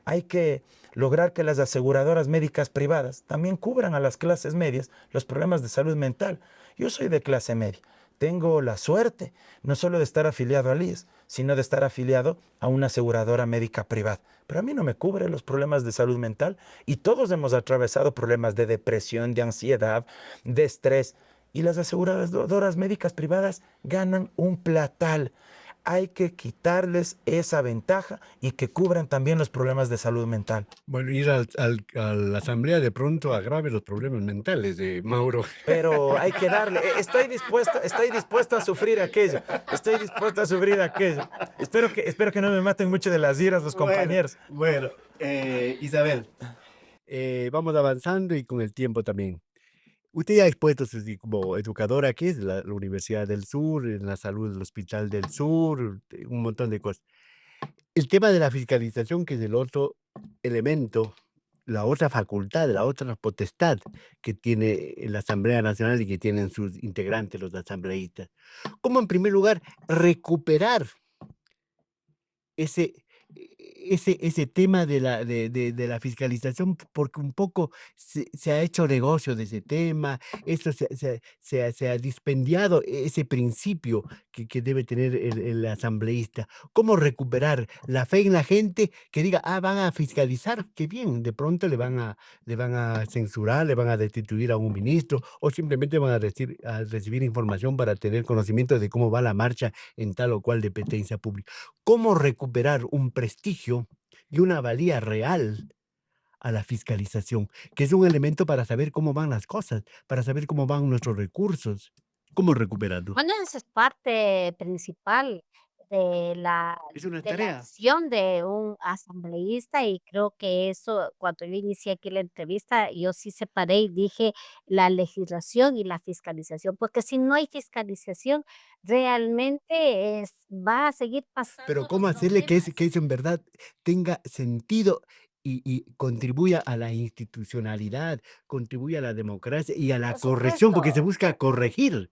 hay que lograr que las aseguradoras médicas privadas también cubran a las clases medias los problemas de salud mental. Yo soy de clase media. Tengo la suerte no solo de estar afiliado al IES, sino de estar afiliado a una aseguradora médica privada. Pero a mí no me cubre los problemas de salud mental y todos hemos atravesado problemas de depresión, de ansiedad, de estrés. Y las aseguradoras médicas privadas ganan un platal. Hay que quitarles esa ventaja y que cubran también los problemas de salud mental. Bueno, ir a la asamblea de pronto agrave los problemas mentales de Mauro. Pero hay que darle, estoy dispuesto a sufrir aquello, Espero que no me maten mucho de las iras los compañeros. Bueno, Isabel, vamos avanzando y con el tiempo también. Usted ya ha expuesto como educadora aquí es la Universidad del Sur, en la salud del Hospital del Sur, un montón de cosas. El tema de la fiscalización, que es el otro elemento, la otra facultad, la otra potestad que tiene la Asamblea Nacional y que tienen sus integrantes, los asambleístas. ¿Cómo, en primer lugar, recuperar ese ese tema de la fiscalización? Porque un poco se ha hecho negocio de ese tema, esto se ha dispendiado ese principio que debe tener el asambleísta. ¿Cómo recuperar la fe en la gente que diga: "Ah, van a fiscalizar, qué bien"? De pronto le van a censurar, le van a destituir a un ministro, o simplemente van a recibir información para tener conocimiento de cómo va la marcha en tal o cual dependencia pública. ¿Cómo recuperar un prestigio y una valía real a la fiscalización? Que es un elemento para saber cómo van las cosas, para saber cómo van nuestros recursos. ¿Cómo recuperarlo? Bueno, esa es parte principal. de la Es una de la tarea. acción de un asambleísta, y creo que eso, cuando yo inicié aquí la entrevista, yo sí separé y dije la legislación y la fiscalización, porque si no hay fiscalización, realmente va a seguir Pero pasando ¿cómo los hacerle problemas. que eso en verdad tenga sentido y contribuya a la institucionalidad, contribuya a la democracia y a la Por corrección? Porque se supuesto. busca corregir.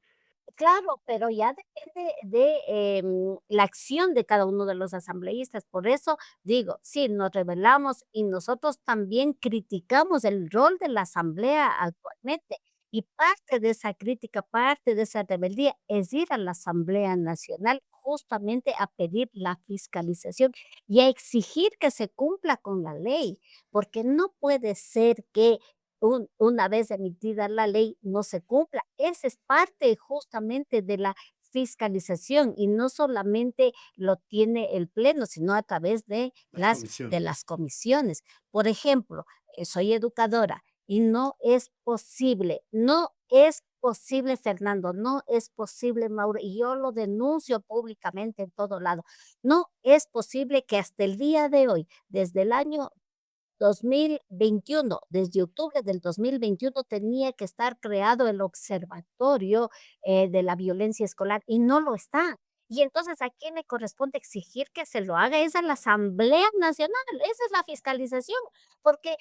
Claro, pero ya depende de la acción de cada uno de los asambleístas. Por eso digo, sí, nos rebelamos y nosotros también criticamos el rol de la asamblea actualmente. Y parte de esa crítica, parte de esa rebeldía es ir a la Asamblea Nacional justamente a pedir la fiscalización y a exigir que se cumpla con la ley, porque no puede ser que una vez emitida la ley no se cumpla. Esa es parte justamente de la fiscalización, y no solamente lo tiene el pleno, sino a través Las de comisiones. las comisiones. Por ejemplo, soy educadora y no es posible, Fernando, no es posible, Mauro, y yo lo denuncio públicamente en todo lado. No es posible que hasta el día de hoy, desde el año 2021, desde octubre del 2021 tenía que estar creado el observatorio de la violencia escolar y no lo está. Y entonces, ¿a quién le corresponde exigir que se lo haga? Es a la Asamblea Nacional, esa es la fiscalización, porque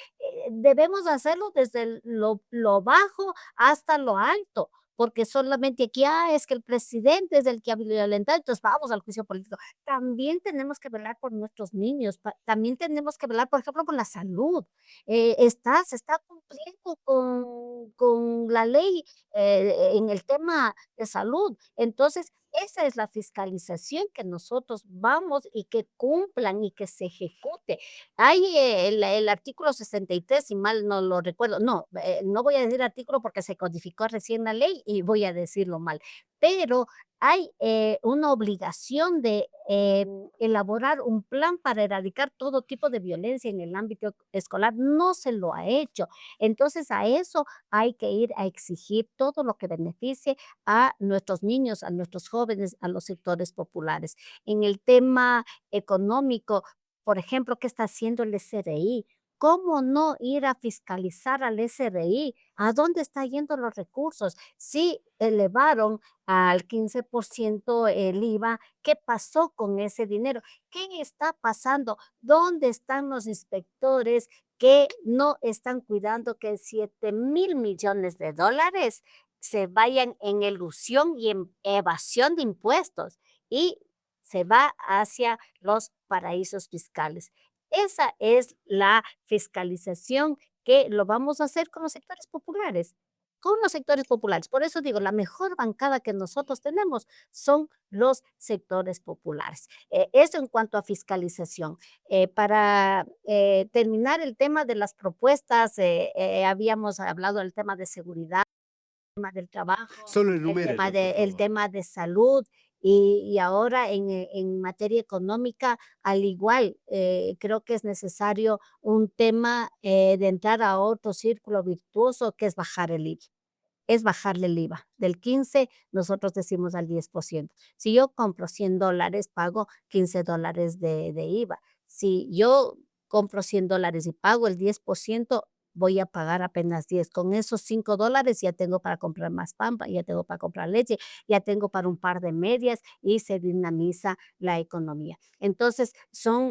debemos hacerlo desde lo bajo hasta lo alto, porque solamente aquí, es que el presidente es el que ha violentado, entonces vamos al juicio político. También tenemos que velar por nuestros niños, también tenemos que velar, por ejemplo, por la salud. Se está cumpliendo con la ley en el tema de salud. Entonces, esa es la fiscalización que nosotros vamos y que cumplan y que se ejecute. Hay el artículo 63, si mal no lo recuerdo, no, no voy a decir artículo porque se codificó recién la ley y voy a decirlo mal, pero hay una obligación de elaborar un plan para erradicar todo tipo de violencia en el ámbito escolar. No se lo ha hecho. Entonces, a eso hay que ir a exigir todo lo que beneficie a nuestros niños, a nuestros jóvenes, a los sectores populares. En el tema económico, por ejemplo, ¿qué está haciendo el SRI? ¿Cómo no ir a fiscalizar al SRI? ¿A dónde están yendo los recursos? Sí, elevaron al 15% el IVA. ¿Qué pasó con ese dinero? ¿Qué está pasando? ¿Dónde están los inspectores que no están cuidando que 7.000 millones de dólares se vayan en elusión y en evasión de impuestos y se va hacia los paraísos fiscales? Esa es la fiscalización que lo vamos a hacer con los sectores populares, con los sectores populares. Por eso digo, la mejor bancada que nosotros tenemos son los sectores populares. Eso en cuanto a fiscalización. Para terminar el tema de las propuestas, habíamos hablado del tema de seguridad, tema del trabajo, Solo enumérelos, por el favor. tema de salud, y ahora en materia económica, al igual, creo que es necesario un tema de entrar a otro círculo virtuoso, que es bajar el IVA, es bajarle el IVA. Del 15, nosotros decimos al 10%. Si yo compro $100, pago $15 de IVA. Si yo compro $100 y pago el 10%, voy a pagar apenas 10. Con esos $5 ya tengo para comprar más pan, ya tengo para comprar leche, ya tengo para un par de medias y se dinamiza la economía. Entonces,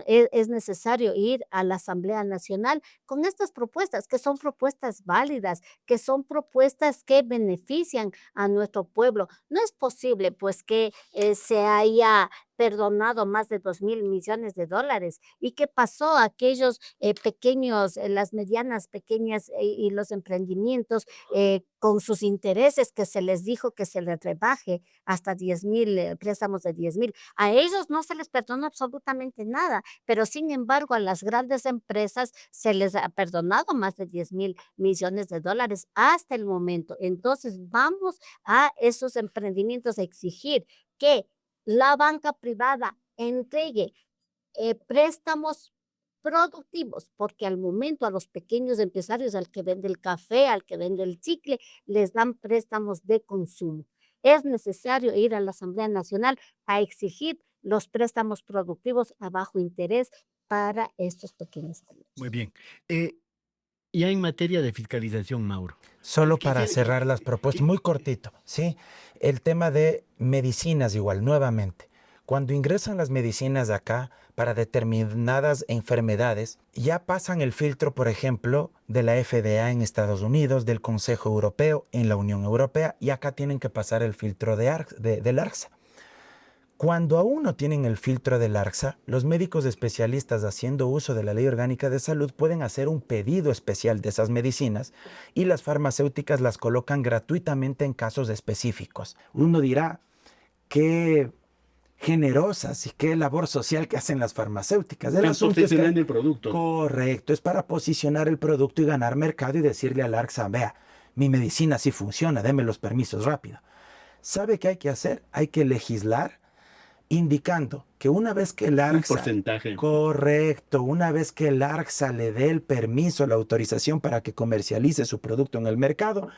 es necesario ir a la Asamblea Nacional con estas propuestas, que son propuestas válidas, que son propuestas que benefician a nuestro pueblo. No es posible, pues, que se haya perdonado más de 2.000 millones de dólares. ¿Y qué pasó a aquellos pequeños, las medianas pequeñas y los emprendimientos con sus intereses, que se les dijo que se les rebaje hasta 10.000 préstamos de 10.000? A ellos no se les perdonó absolutamente nada, pero sin embargo a las grandes empresas se les ha perdonado más de 10.000 millones de dólares hasta el momento. Entonces, vamos a esos emprendimientos a exigir que la banca privada entregue préstamos productivos, porque al momento a los pequeños empresarios, al que vende el café, al que vende el chicle, les dan préstamos de consumo. Es necesario ir a la Asamblea Nacional a exigir los préstamos productivos a bajo interés para estos pequeños comercios. Muy bien. Ya en materia de fiscalización, Mauro. Solo para Quisiera- cerrar las propuestas, muy cortito, ¿sí? El tema de medicinas igual, nuevamente. Cuando ingresan las medicinas acá para determinadas enfermedades, ya pasan el filtro, por ejemplo, de la FDA en Estados Unidos, del Consejo Europeo en la Unión Europea, y acá tienen que pasar el filtro del ARCSA. Cuando aún no tienen el filtro del ARCSA, los médicos especialistas haciendo uso de la Ley Orgánica de Salud pueden hacer un pedido especial de esas medicinas y las farmacéuticas las colocan gratuitamente en casos específicos. Uno dirá, qué generosas y qué labor social que hacen las farmacéuticas. El asunto es que, el producto. correcto, es para posicionar el producto y ganar mercado y decirle al ARCSA, vea, mi medicina sí funciona, deme los permisos rápido. ¿Sabe qué hay que hacer? Hay que legislar indicando que una vez que el ARCSA, porcentaje. correcto, una vez que el ARCSA le dé el permiso, la autorización para que comercialice su producto en el mercado,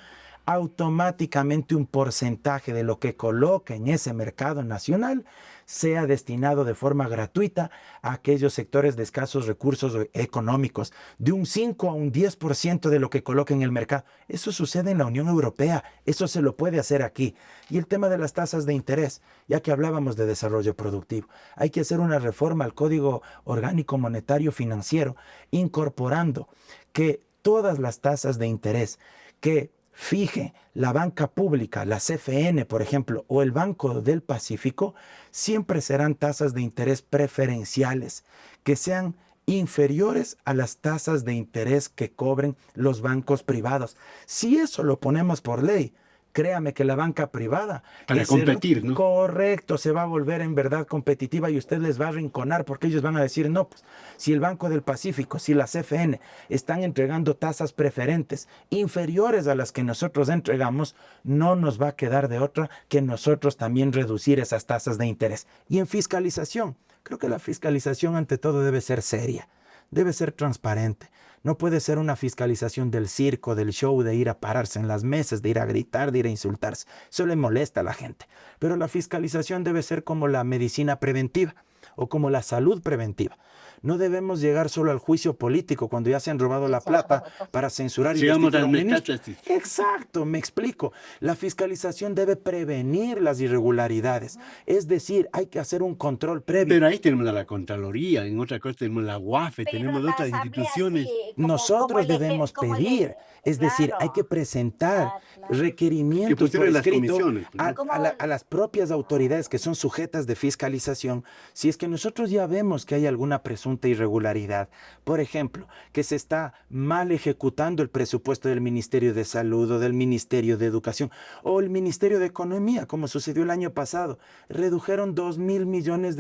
automáticamente un porcentaje de lo que coloque en ese mercado nacional sea destinado de forma gratuita a aquellos sectores de escasos recursos económicos, de un 5 a un 10% de lo que coloque en el mercado. Eso sucede en la Unión Europea, eso se lo puede hacer aquí. Y el tema de las tasas de interés, ya que hablábamos de desarrollo productivo, hay que hacer una reforma al Código Orgánico Monetario Financiero, incorporando que todas las tasas de interés que fije la banca pública, la CFN, por ejemplo, o el Banco del Pacífico, siempre serán tasas de interés preferenciales, que sean inferiores a las tasas de interés que cobren los bancos privados. Si eso lo ponemos por ley, créame que la banca privada, Para competir, ¿no? Correcto, se va a volver en verdad competitiva y usted les va a arrinconar porque ellos van a decir, no, pues si el Banco del Pacífico, si la CFN están entregando tasas preferentes inferiores a las que nosotros entregamos, no nos va a quedar de otra que nosotros también reducir esas tasas de interés. Y en fiscalización, creo que la fiscalización ante todo debe ser seria, debe ser transparente. No puede ser una fiscalización del circo, del show, de ir a pararse en las mesas, de ir a gritar, de ir a insultarse. Eso le molesta a la gente. Pero la fiscalización debe ser como la medicina preventiva o como la salud preventiva. No debemos llegar solo al juicio político cuando ya se han robado la plata para censurar y Llegamos destituir a al un ministro. metástasis. Exacto, me explico. La fiscalización debe prevenir las irregularidades. Es decir, hay que hacer un control previo. Pero ahí tenemos a la Contraloría, en otra cosa tenemos la UAFE, tenemos otras instituciones. Nosotros debemos pedir, es decir, hay que presentar Que requerimientos por pusieron las escrito comisiones, ¿no? a las propias autoridades que son sujetas de fiscalización, si es que nosotros ya vemos que hay alguna presunta irregularidad. Por ejemplo, que se está mal ejecutando el presupuesto del Ministerio de Salud o del Ministerio de Educación o el Ministerio de Economía, como sucedió el año pasado. Redujeron $2,000 millones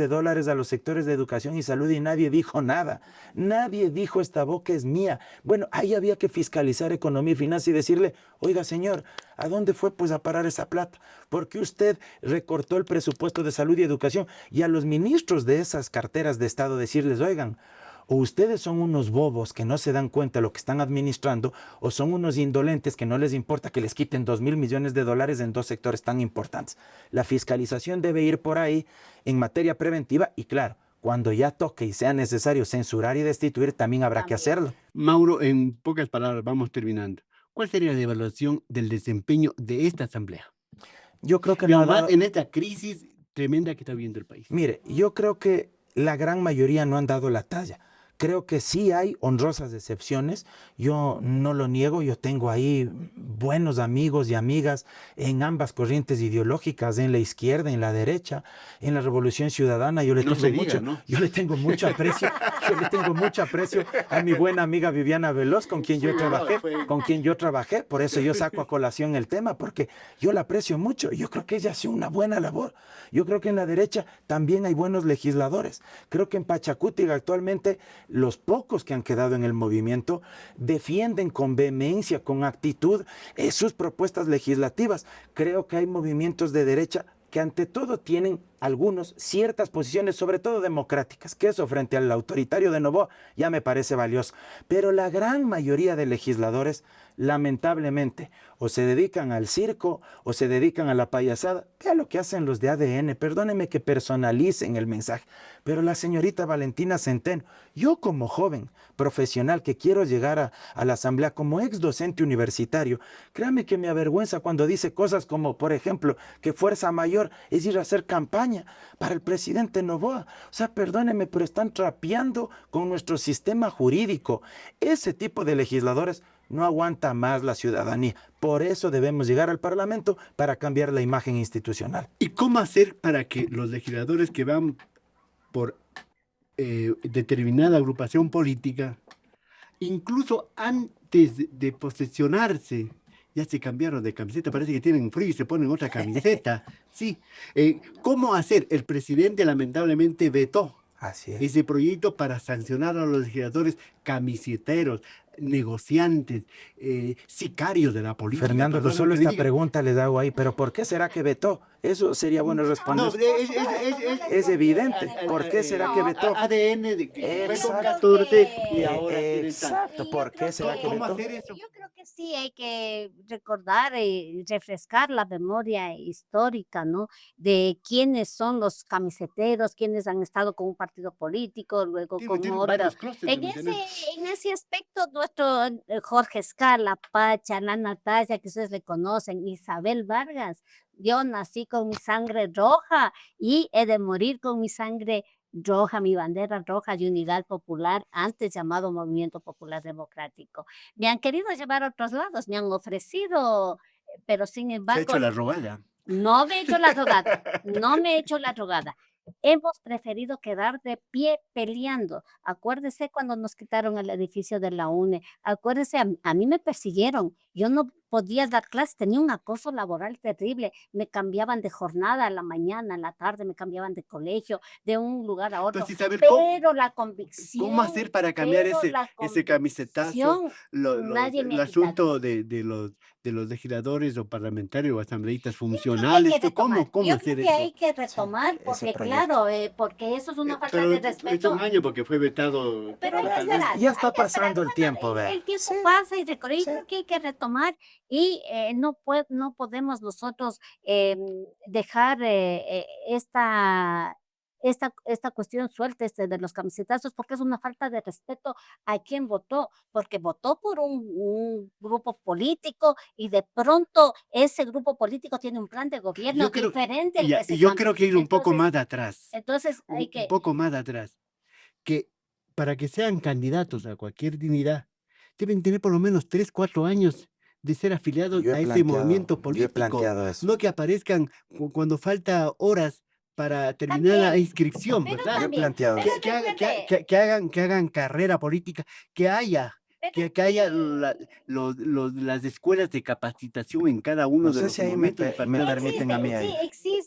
a los sectores de educación y salud y nadie dijo nada. Nadie dijo esta boca es mía. Bueno, ahí había que fiscalizar economía y finanzas y decirle, oiga señor, ¿a dónde fue pues a parar esa plata? ¿Por qué usted recortó el presupuesto de salud y educación? Y a los ministros de esas carteras de Estado decirles, oigan, o ustedes son unos bobos que no se dan cuenta de lo que están administrando, o son unos indolentes que no les importa que les quiten $2,000 millones en dos sectores tan importantes. La fiscalización debe ir por ahí en materia preventiva y claro, cuando ya toque y sea necesario censurar y destituir, también habrá que hacerlo. Mauro, en pocas palabras, vamos terminando. ¿Cuál sería la evaluación del desempeño de esta asamblea? Yo creo que Digamos, más en esta crisis tremenda que está viviendo el país. Mire, yo creo que la gran mayoría no han dado la talla. Creo que sí hay honrosas excepciones, yo no lo niego, yo tengo ahí buenos amigos y amigas en ambas corrientes ideológicas, en la izquierda, en la derecha, en la Revolución Ciudadana, yo le tengo mucho aprecio, yo le tengo mucho aprecio a mi buena amiga Viviana Veloz, con quien yo trabajé, por eso yo saco a colación el tema, porque yo la aprecio mucho, yo creo que ella hace una buena labor, yo creo que en la derecha también hay buenos legisladores, creo que en Pachacútiga actualmente los pocos que han quedado en el movimiento defienden con vehemencia, con actitud sus propuestas legislativas. Creo que hay movimientos de derecha que ante todo tienen algunos ciertas posiciones, sobre todo democráticas, que eso frente al autoritario de Noboa ya me parece valioso. Pero la gran mayoría de legisladores, lamentablemente, o se dedican al circo o se dedican a la payasada. Vea lo que hacen los de ADN, perdónenme que personalicen el mensaje, pero la señorita Valentina Centeno, yo como joven profesional que quiero llegar a la asamblea, como ex docente universitario, créame que me avergüenza cuando dice cosas como, por ejemplo, que fuerza mayor es ir a hacer campaña para el presidente Noboa. O sea, perdónenme, pero están trapeando con nuestro sistema jurídico. Ese tipo de legisladores no aguanta más la ciudadanía. Por eso debemos llegar al Parlamento para cambiar la imagen institucional. ¿Y cómo hacer para que los legisladores que van por determinada agrupación política, incluso antes de posesionarse, ya se cambiaron de camiseta, parece que tienen frío y se ponen otra camiseta? Sí. ¿Cómo hacer? El presidente lamentablemente vetó Así es. ese proyecto para sancionar a los legisladores camiseteros, negociantes, sicarios de la política. Fernando, perdón solo que le esta diga. pregunta le hago ahí, pero ¿por qué será que vetó? Eso sería bueno responder. No, Es evidente. ¿Por qué será que vetó? ADN de que fue con Exacto. 14 y ahora tienen Exacto. Sí, ¿Por yo qué creo será que ¿Cómo vetó? hacer eso? Yo creo que sí hay que recordar y refrescar la memoria histórica, ¿no? De quiénes son los camiseteros, quiénes han estado con un partido político, luego con Tienen otro. varios clústeres, En deben ese, tener. en ese aspecto, nuestro Jorge Escala, Pacha, la Natalia, que ustedes le conocen, Isabel Vargas, yo nací con mi sangre roja y he de morir con mi sangre roja, mi bandera roja de Unidad Popular, antes llamado Movimiento Popular Democrático. Me han querido llevar a otros lados, me han ofrecido, pero sin Se ha embargo, hecho la rogada. no me he hecho la drogada, no me he hecho la drogada. Hemos preferido quedar de pie peleando. Acuérdese cuando nos quitaron el edificio de la UNE. Acuérdese, a mí me persiguieron. Yo no podía dar clases, tenía un acoso laboral terrible. Me cambiaban de jornada a la mañana, a la tarde, me cambiaban de colegio, de un lugar a otro. Entonces, Isabel, Pero la ¿cómo convicción, hacer para cambiar pero la ese camisetazo, convicción, nadie me el ha quitado. asunto de los legisladores o parlamentarios o asambleístas Hay funcionales? que retomar. ¿Cómo Yo hacer creo que eso? hay que retomar, ese porque proyecto. claro, porque eso es una falta Pero de es respeto. un año porque fue vetado. Pero hay que tal vez. esperar, Ya está hay que esperar. pasando el Bueno, tiempo, vea. el tiempo Sí, pasa y recorre. Yo sí. creo que hay que retomar y no podemos nosotros dejar esta cuestión suelta de los camisetazos, porque es una falta de respeto a quien votó, porque votó por un grupo político y de pronto ese grupo político tiene un plan de gobierno Yo creo, diferente al ya, que se y yo cambia. creo que ir un poco Entonces, más atrás, entonces hay un que, poco más atrás, que para que sean candidatos a cualquier dignidad, deben tener por lo menos 3, 4 años de ser afiliados a ese movimiento Yo he político, planteado eso. no que aparezcan cuando falta horas para terminar la también, inscripción, pero ¿verdad? Yo he también, planteado pero eso. Que hagan carrera política, que haya, pero que haya las escuelas de capacitación en cada uno No de sé los si ahí momentos y me partidos permiten a políticos. mí ahí. Sí,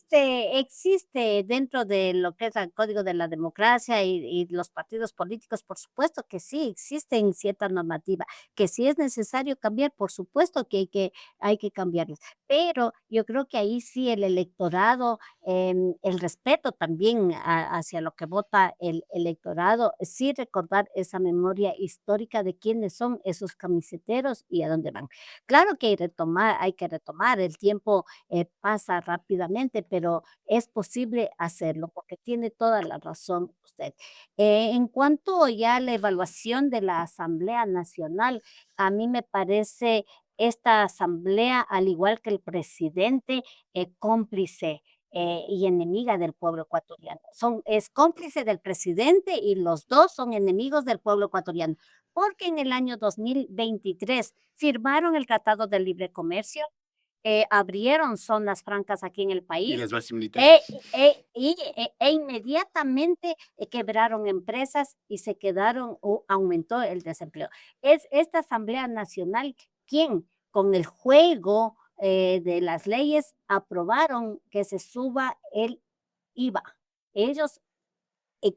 existe dentro de lo que es el Código de la Democracia y los partidos políticos, por supuesto que sí, existen cierta normativa, que si es necesario cambiar, por supuesto que hay que cambiarlos. Pero yo creo que ahí sí el electorado, el respeto también hacia lo que vota el electorado, sí recordar esa memoria histórica de quiénes son esos camiseteros y a dónde van. Claro que hay que retomar, el tiempo pasa rápidamente, pero es posible hacerlo porque tiene toda la razón usted. En cuanto ya a la evaluación de la Asamblea Nacional, a mí me parece esta asamblea, al igual que el presidente, cómplice. Y enemiga del pueblo ecuatoriano. Es cómplice del presidente y los dos son enemigos del pueblo ecuatoriano, porque en el año 2023 firmaron el Tratado de Libre Comercio, abrieron zonas francas aquí en el Y país las bases militares. inmediatamente quebraron empresas y se quedaron o aumentó el desempleo. Es esta Asamblea Nacional quien con el juego de las leyes aprobaron que se suba el IVA. Ellos,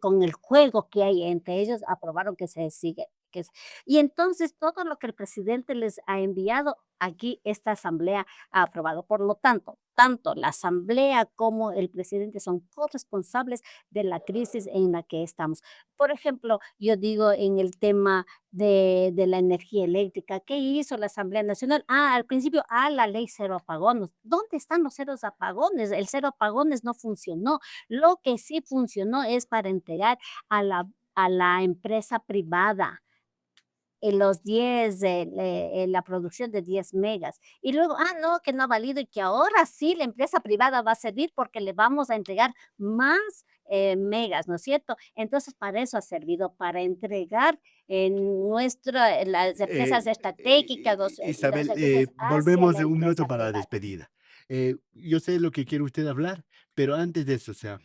con el juego que hay entre ellos, aprobaron que se sigue que es. Y entonces todo lo que el presidente les ha enviado, aquí esta asamblea ha aprobado. Por lo tanto, tanto la asamblea como el presidente son corresponsables de la crisis en la que estamos. Por ejemplo, yo digo en el tema de la energía eléctrica, ¿qué hizo la Asamblea Nacional? Al principio, la ley cero apagones. ¿Dónde están los ceros apagones? El cero apagones no funcionó. Lo que sí funcionó es para entregar a la empresa privada los 10, la producción de 10 megas. Y luego, no, que no ha valido y que ahora sí la empresa privada va a servir porque le vamos a entregar más megas, ¿no es cierto? Entonces, para eso ha servido, para entregar las empresas estratégicas, los Isabel, recursos hacia volvemos la de un minuto empresa para la privada. despedida. Yo sé lo que quiere usted hablar, pero antes de eso, o sea,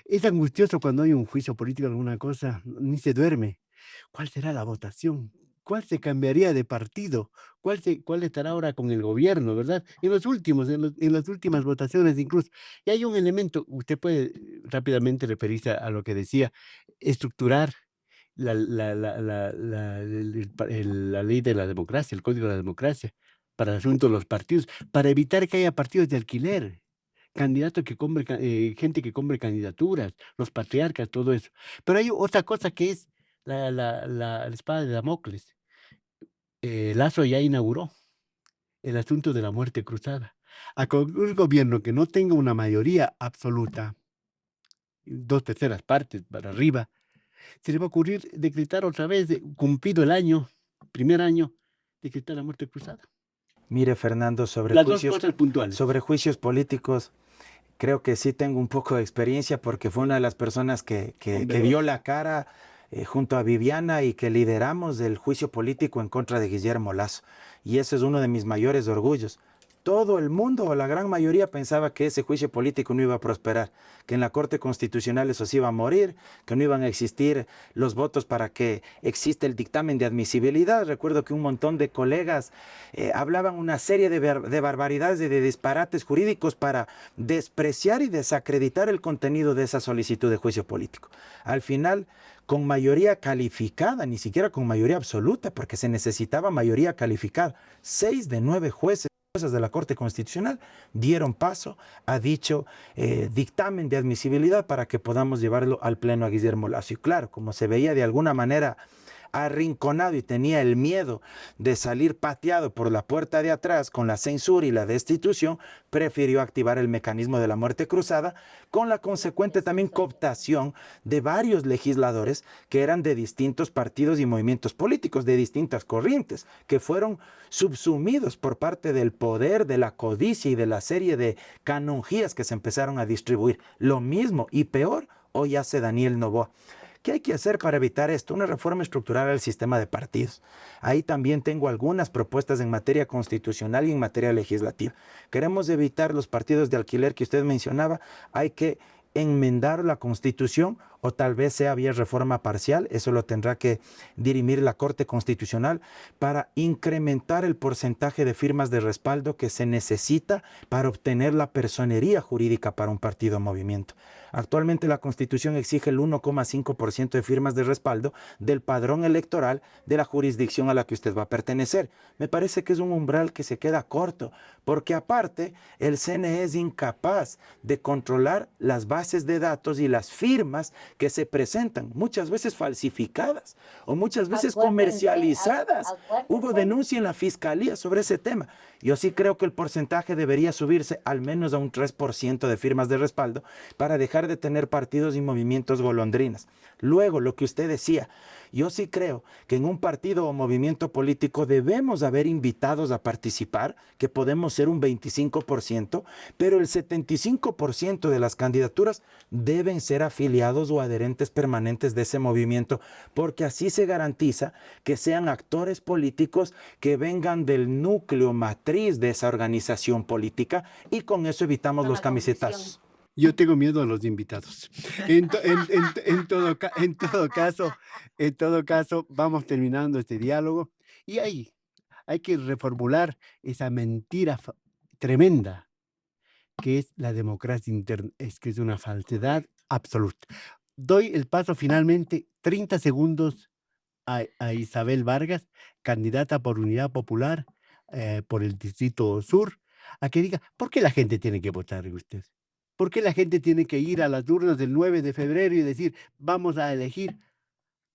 es angustioso cuando hay un juicio político, alguna cosa, ni se duerme. ¿Cuál será la votación? ¿Cuál se cambiaría de partido? ¿Cuál estará ahora con el gobierno, verdad? En las últimas votaciones incluso. Y hay un elemento, usted puede rápidamente referirse a lo que decía, estructurar la ley de la democracia, el código de la democracia, para el asunto de los partidos, para evitar que haya partidos de alquiler, candidatos que compren, gente que compre candidaturas, los patriarcas, todo eso. Pero hay otra cosa que es la espada de Damocles. Lazo ya inauguró el asunto de la muerte cruzada. Con un gobierno que no tenga una mayoría absoluta, 2/3 partes para arriba, se le va a ocurrir decretar otra vez, cumplido el año, primer año, decretar la muerte cruzada. Mire, Fernando, Las dos cosas puntuales. sobre juicios políticos, creo que sí tengo un poco de experiencia porque fue una de las personas que dio la cara junto a Viviana y que lideramos el juicio político en contra de Guillermo Lasso. Y ese es uno de mis mayores orgullos. Todo el mundo, o la gran mayoría, pensaba que ese juicio político no iba a prosperar, que en la Corte Constitucional eso se iba a morir, que no iban a existir los votos para que exista el dictamen de admisibilidad. Recuerdo que un montón de colegas hablaban una serie de barbaridades y de disparates jurídicos para despreciar y desacreditar el contenido de esa solicitud de juicio político. Al final, con mayoría calificada, ni siquiera con mayoría absoluta, porque se necesitaba mayoría calificada, 6 de 9 jueces de la Corte Constitucional dieron paso a dicho dictamen de admisibilidad para que podamos llevarlo al Pleno a Guillermo Lasso. Y claro, como se veía de alguna manera arrinconado y tenía el miedo de salir pateado por la puerta de atrás con la censura y la destitución, prefirió activar el mecanismo de la muerte cruzada, con la consecuente también cooptación de varios legisladores que eran de distintos partidos y movimientos políticos, de distintas corrientes, que fueron subsumidos por parte del poder, de la codicia y de la serie de canonjías que se empezaron a distribuir. Lo mismo y peor hoy hace Daniel Noboa. ¿Qué hay que hacer para evitar esto? Una reforma estructural al sistema de partidos. Ahí también tengo algunas propuestas en materia constitucional y en materia legislativa. Queremos evitar los partidos de alquiler que usted mencionaba. Hay que enmendar la Constitución o tal vez sea vía reforma parcial, eso lo tendrá que dirimir la Corte Constitucional para incrementar el porcentaje de firmas de respaldo que se necesita para obtener la personería jurídica para un partido o movimiento. Actualmente la Constitución exige el 1,5% de firmas de respaldo del padrón electoral de la jurisdicción a la que usted va a pertenecer. Me parece que es un umbral que se queda corto, porque aparte el CNE es incapaz de controlar las bases de datos y las firmas que se presentan, muchas veces falsificadas o muchas veces comercializadas. Hubo denuncia en la Fiscalía sobre ese tema. Yo sí creo que el porcentaje debería subirse al menos a un 3% de firmas de respaldo para dejar de tener partidos y movimientos golondrinas. Luego, lo que usted decía, yo sí creo que en un partido o movimiento político debemos haber invitados a participar, que podemos ser un 25%, pero el 75% de las candidaturas deben ser afiliados o adherentes permanentes de ese movimiento, porque así se garantiza que sean actores políticos que vengan del núcleo matriz de esa organización política y con eso evitamos los camisetazos. Yo tengo miedo a los invitados. En todo caso, vamos terminando este diálogo y ahí hay que reformular esa mentira tremenda que es la democracia interna, es que es una falsedad absoluta. Doy el paso finalmente, 30 segundos a Isabel Vargas, candidata por Unidad Popular, por el Distrito Sur, a que diga, ¿por qué la gente tiene que votar en usted? ¿Por qué la gente tiene que ir a las urnas del 9 de febrero y decir, vamos a elegir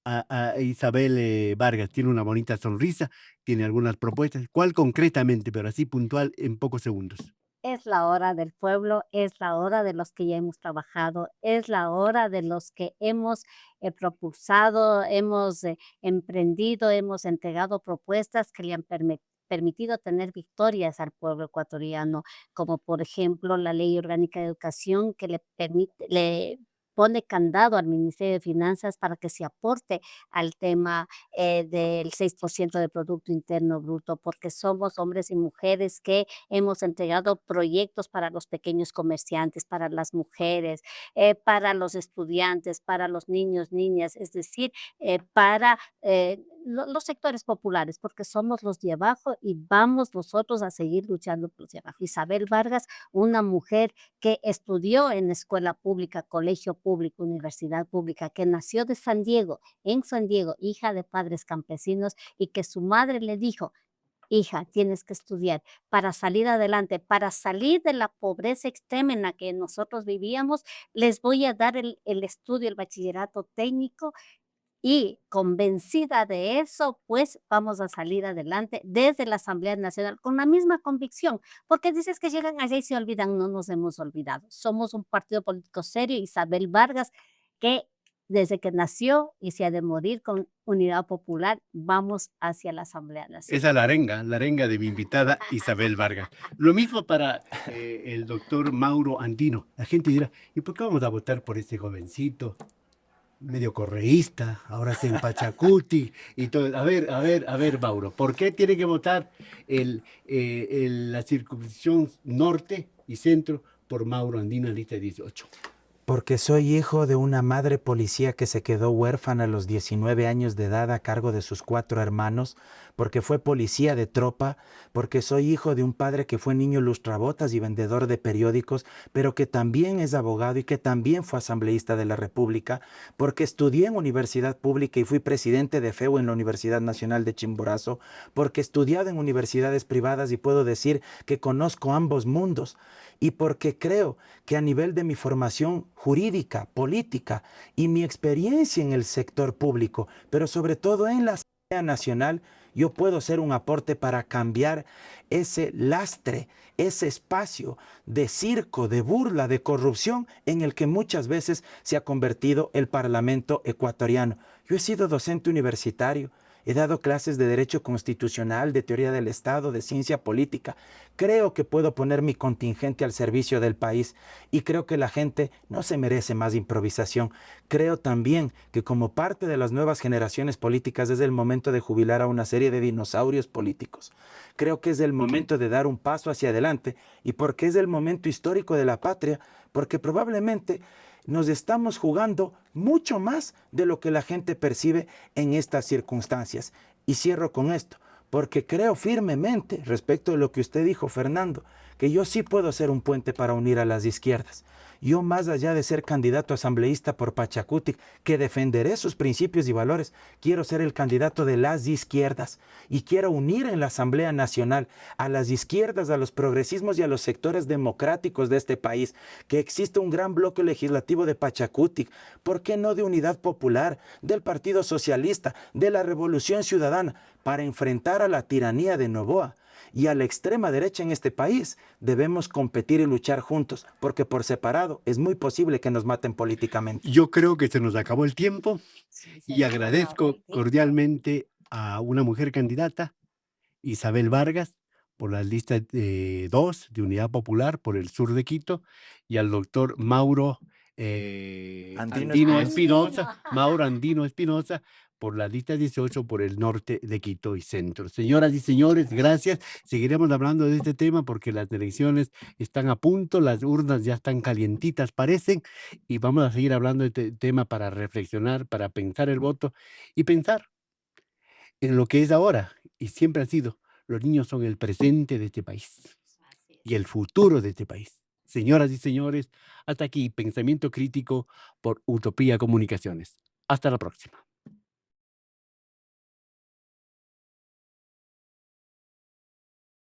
a Isabel Vargas? Tiene una bonita sonrisa, tiene algunas propuestas. ¿Cuál concretamente, pero así puntual en pocos segundos? Es la hora del pueblo, es la hora de los que ya hemos trabajado, es la hora de los que hemos propulsado, hemos emprendido, hemos entregado propuestas que le han permitido tener victorias al pueblo ecuatoriano, como por ejemplo la Ley Orgánica de Educación que le permite, le pone candado al Ministerio de Finanzas para que se aporte al tema del 6% del Producto Interno Bruto, porque somos hombres y mujeres que hemos entregado proyectos para los pequeños comerciantes, para las mujeres, para los estudiantes, para los niños, niñas, es decir, para los sectores populares, porque somos los de abajo y vamos nosotros a seguir luchando por los de abajo. Isabel Vargas, una mujer que estudió en escuela pública, colegio público, universidad pública, que nació de San Diego, en San Diego, hija de padres campesinos, y que su madre le dijo: hija, tienes que estudiar para salir adelante, para salir de la pobreza extrema en la que nosotros vivíamos. Les voy a dar el estudio, el bachillerato técnico, y convencida de eso, pues vamos a salir adelante desde la Asamblea Nacional con la misma convicción, porque dices que llegan allá y se olvidan, no nos hemos olvidado. Somos un partido político serio, Isabel Vargas, que desde que nació y se ha de morir con Unidad Popular, vamos hacia la Asamblea Esa es Nacional. la arenga de mi invitada Isabel Vargas. Lo mismo para el doctor Mauro Andino. La gente dirá, ¿y por qué vamos a votar por este jovencito? Medio correísta, ahora es en Pachacuti y todo. A ver, Mauro, ¿por qué tiene que votar la circunscripción norte y centro por Mauro Andino en lista 18? Porque soy hijo de una madre policía que se quedó huérfana a los 19 años de edad a cargo de sus 4 hermanos, porque fue policía de tropa, porque soy hijo de un padre que fue niño lustrabotas y vendedor de periódicos, pero que también es abogado y que también fue asambleísta de la República, porque estudié en universidad pública y fui presidente de FEU en la Universidad Nacional de Chimborazo, porque he estudiado en universidades privadas y puedo decir que conozco ambos mundos, y porque creo que a nivel de mi formación jurídica, política y mi experiencia en el sector público, pero sobre todo en la Asamblea Nacional, yo puedo ser un aporte para cambiar ese lastre, ese espacio de circo, de burla, de corrupción en el que muchas veces se ha convertido el Parlamento ecuatoriano. Yo he sido docente universitario. He dado clases de Derecho Constitucional, de Teoría del Estado, de Ciencia Política. Creo que puedo poner mi contingente al servicio del país y creo que la gente no se merece más improvisación. Creo también que como parte de las nuevas generaciones políticas es el momento de jubilar a una serie de dinosaurios políticos. Creo que es el momento de dar un paso hacia adelante y porque es el momento histórico de la patria, porque probablemente nos estamos jugando mucho más de lo que la gente percibe en estas circunstancias. Y cierro con esto, porque creo firmemente, respecto de lo que usted dijo, Fernando, que yo sí puedo ser un puente para unir a las izquierdas. Yo, más allá de ser candidato asambleísta por Pachacutic, que defenderé sus principios y valores, quiero ser el candidato de las izquierdas y quiero unir en la Asamblea Nacional a las izquierdas, a los progresismos y a los sectores democráticos de este país, que existe un gran bloque legislativo de Pachacutic, ¿por qué no de Unidad Popular, del Partido Socialista, de la Revolución Ciudadana, para enfrentar a la tiranía de Noboa? Y a la extrema derecha en este país debemos competir y luchar juntos, porque por separado es muy posible que nos maten políticamente. Yo creo que se nos acabó el tiempo Sí, y señor, agradezco sí. cordialmente a una mujer candidata, Isabel Vargas, por la lista 2 de Unidad Popular por el sur de Quito, y al doctor Mauro Andino Andino Espinosa. Espinosa, Mauro Andino Espinosa, por la lista 18 por el norte de Quito y centro. Señoras y señores, gracias. Seguiremos hablando de este tema porque las elecciones están a punto, las urnas ya están calientitas, parecen, y vamos a seguir hablando de este tema para reflexionar, para pensar el voto y pensar en lo que es ahora y siempre ha sido. Los niños son el presente de este país Así y el es. futuro de este país. Señoras y señores, hasta aquí Pensamiento Crítico por Utopía Comunicaciones. Hasta la próxima.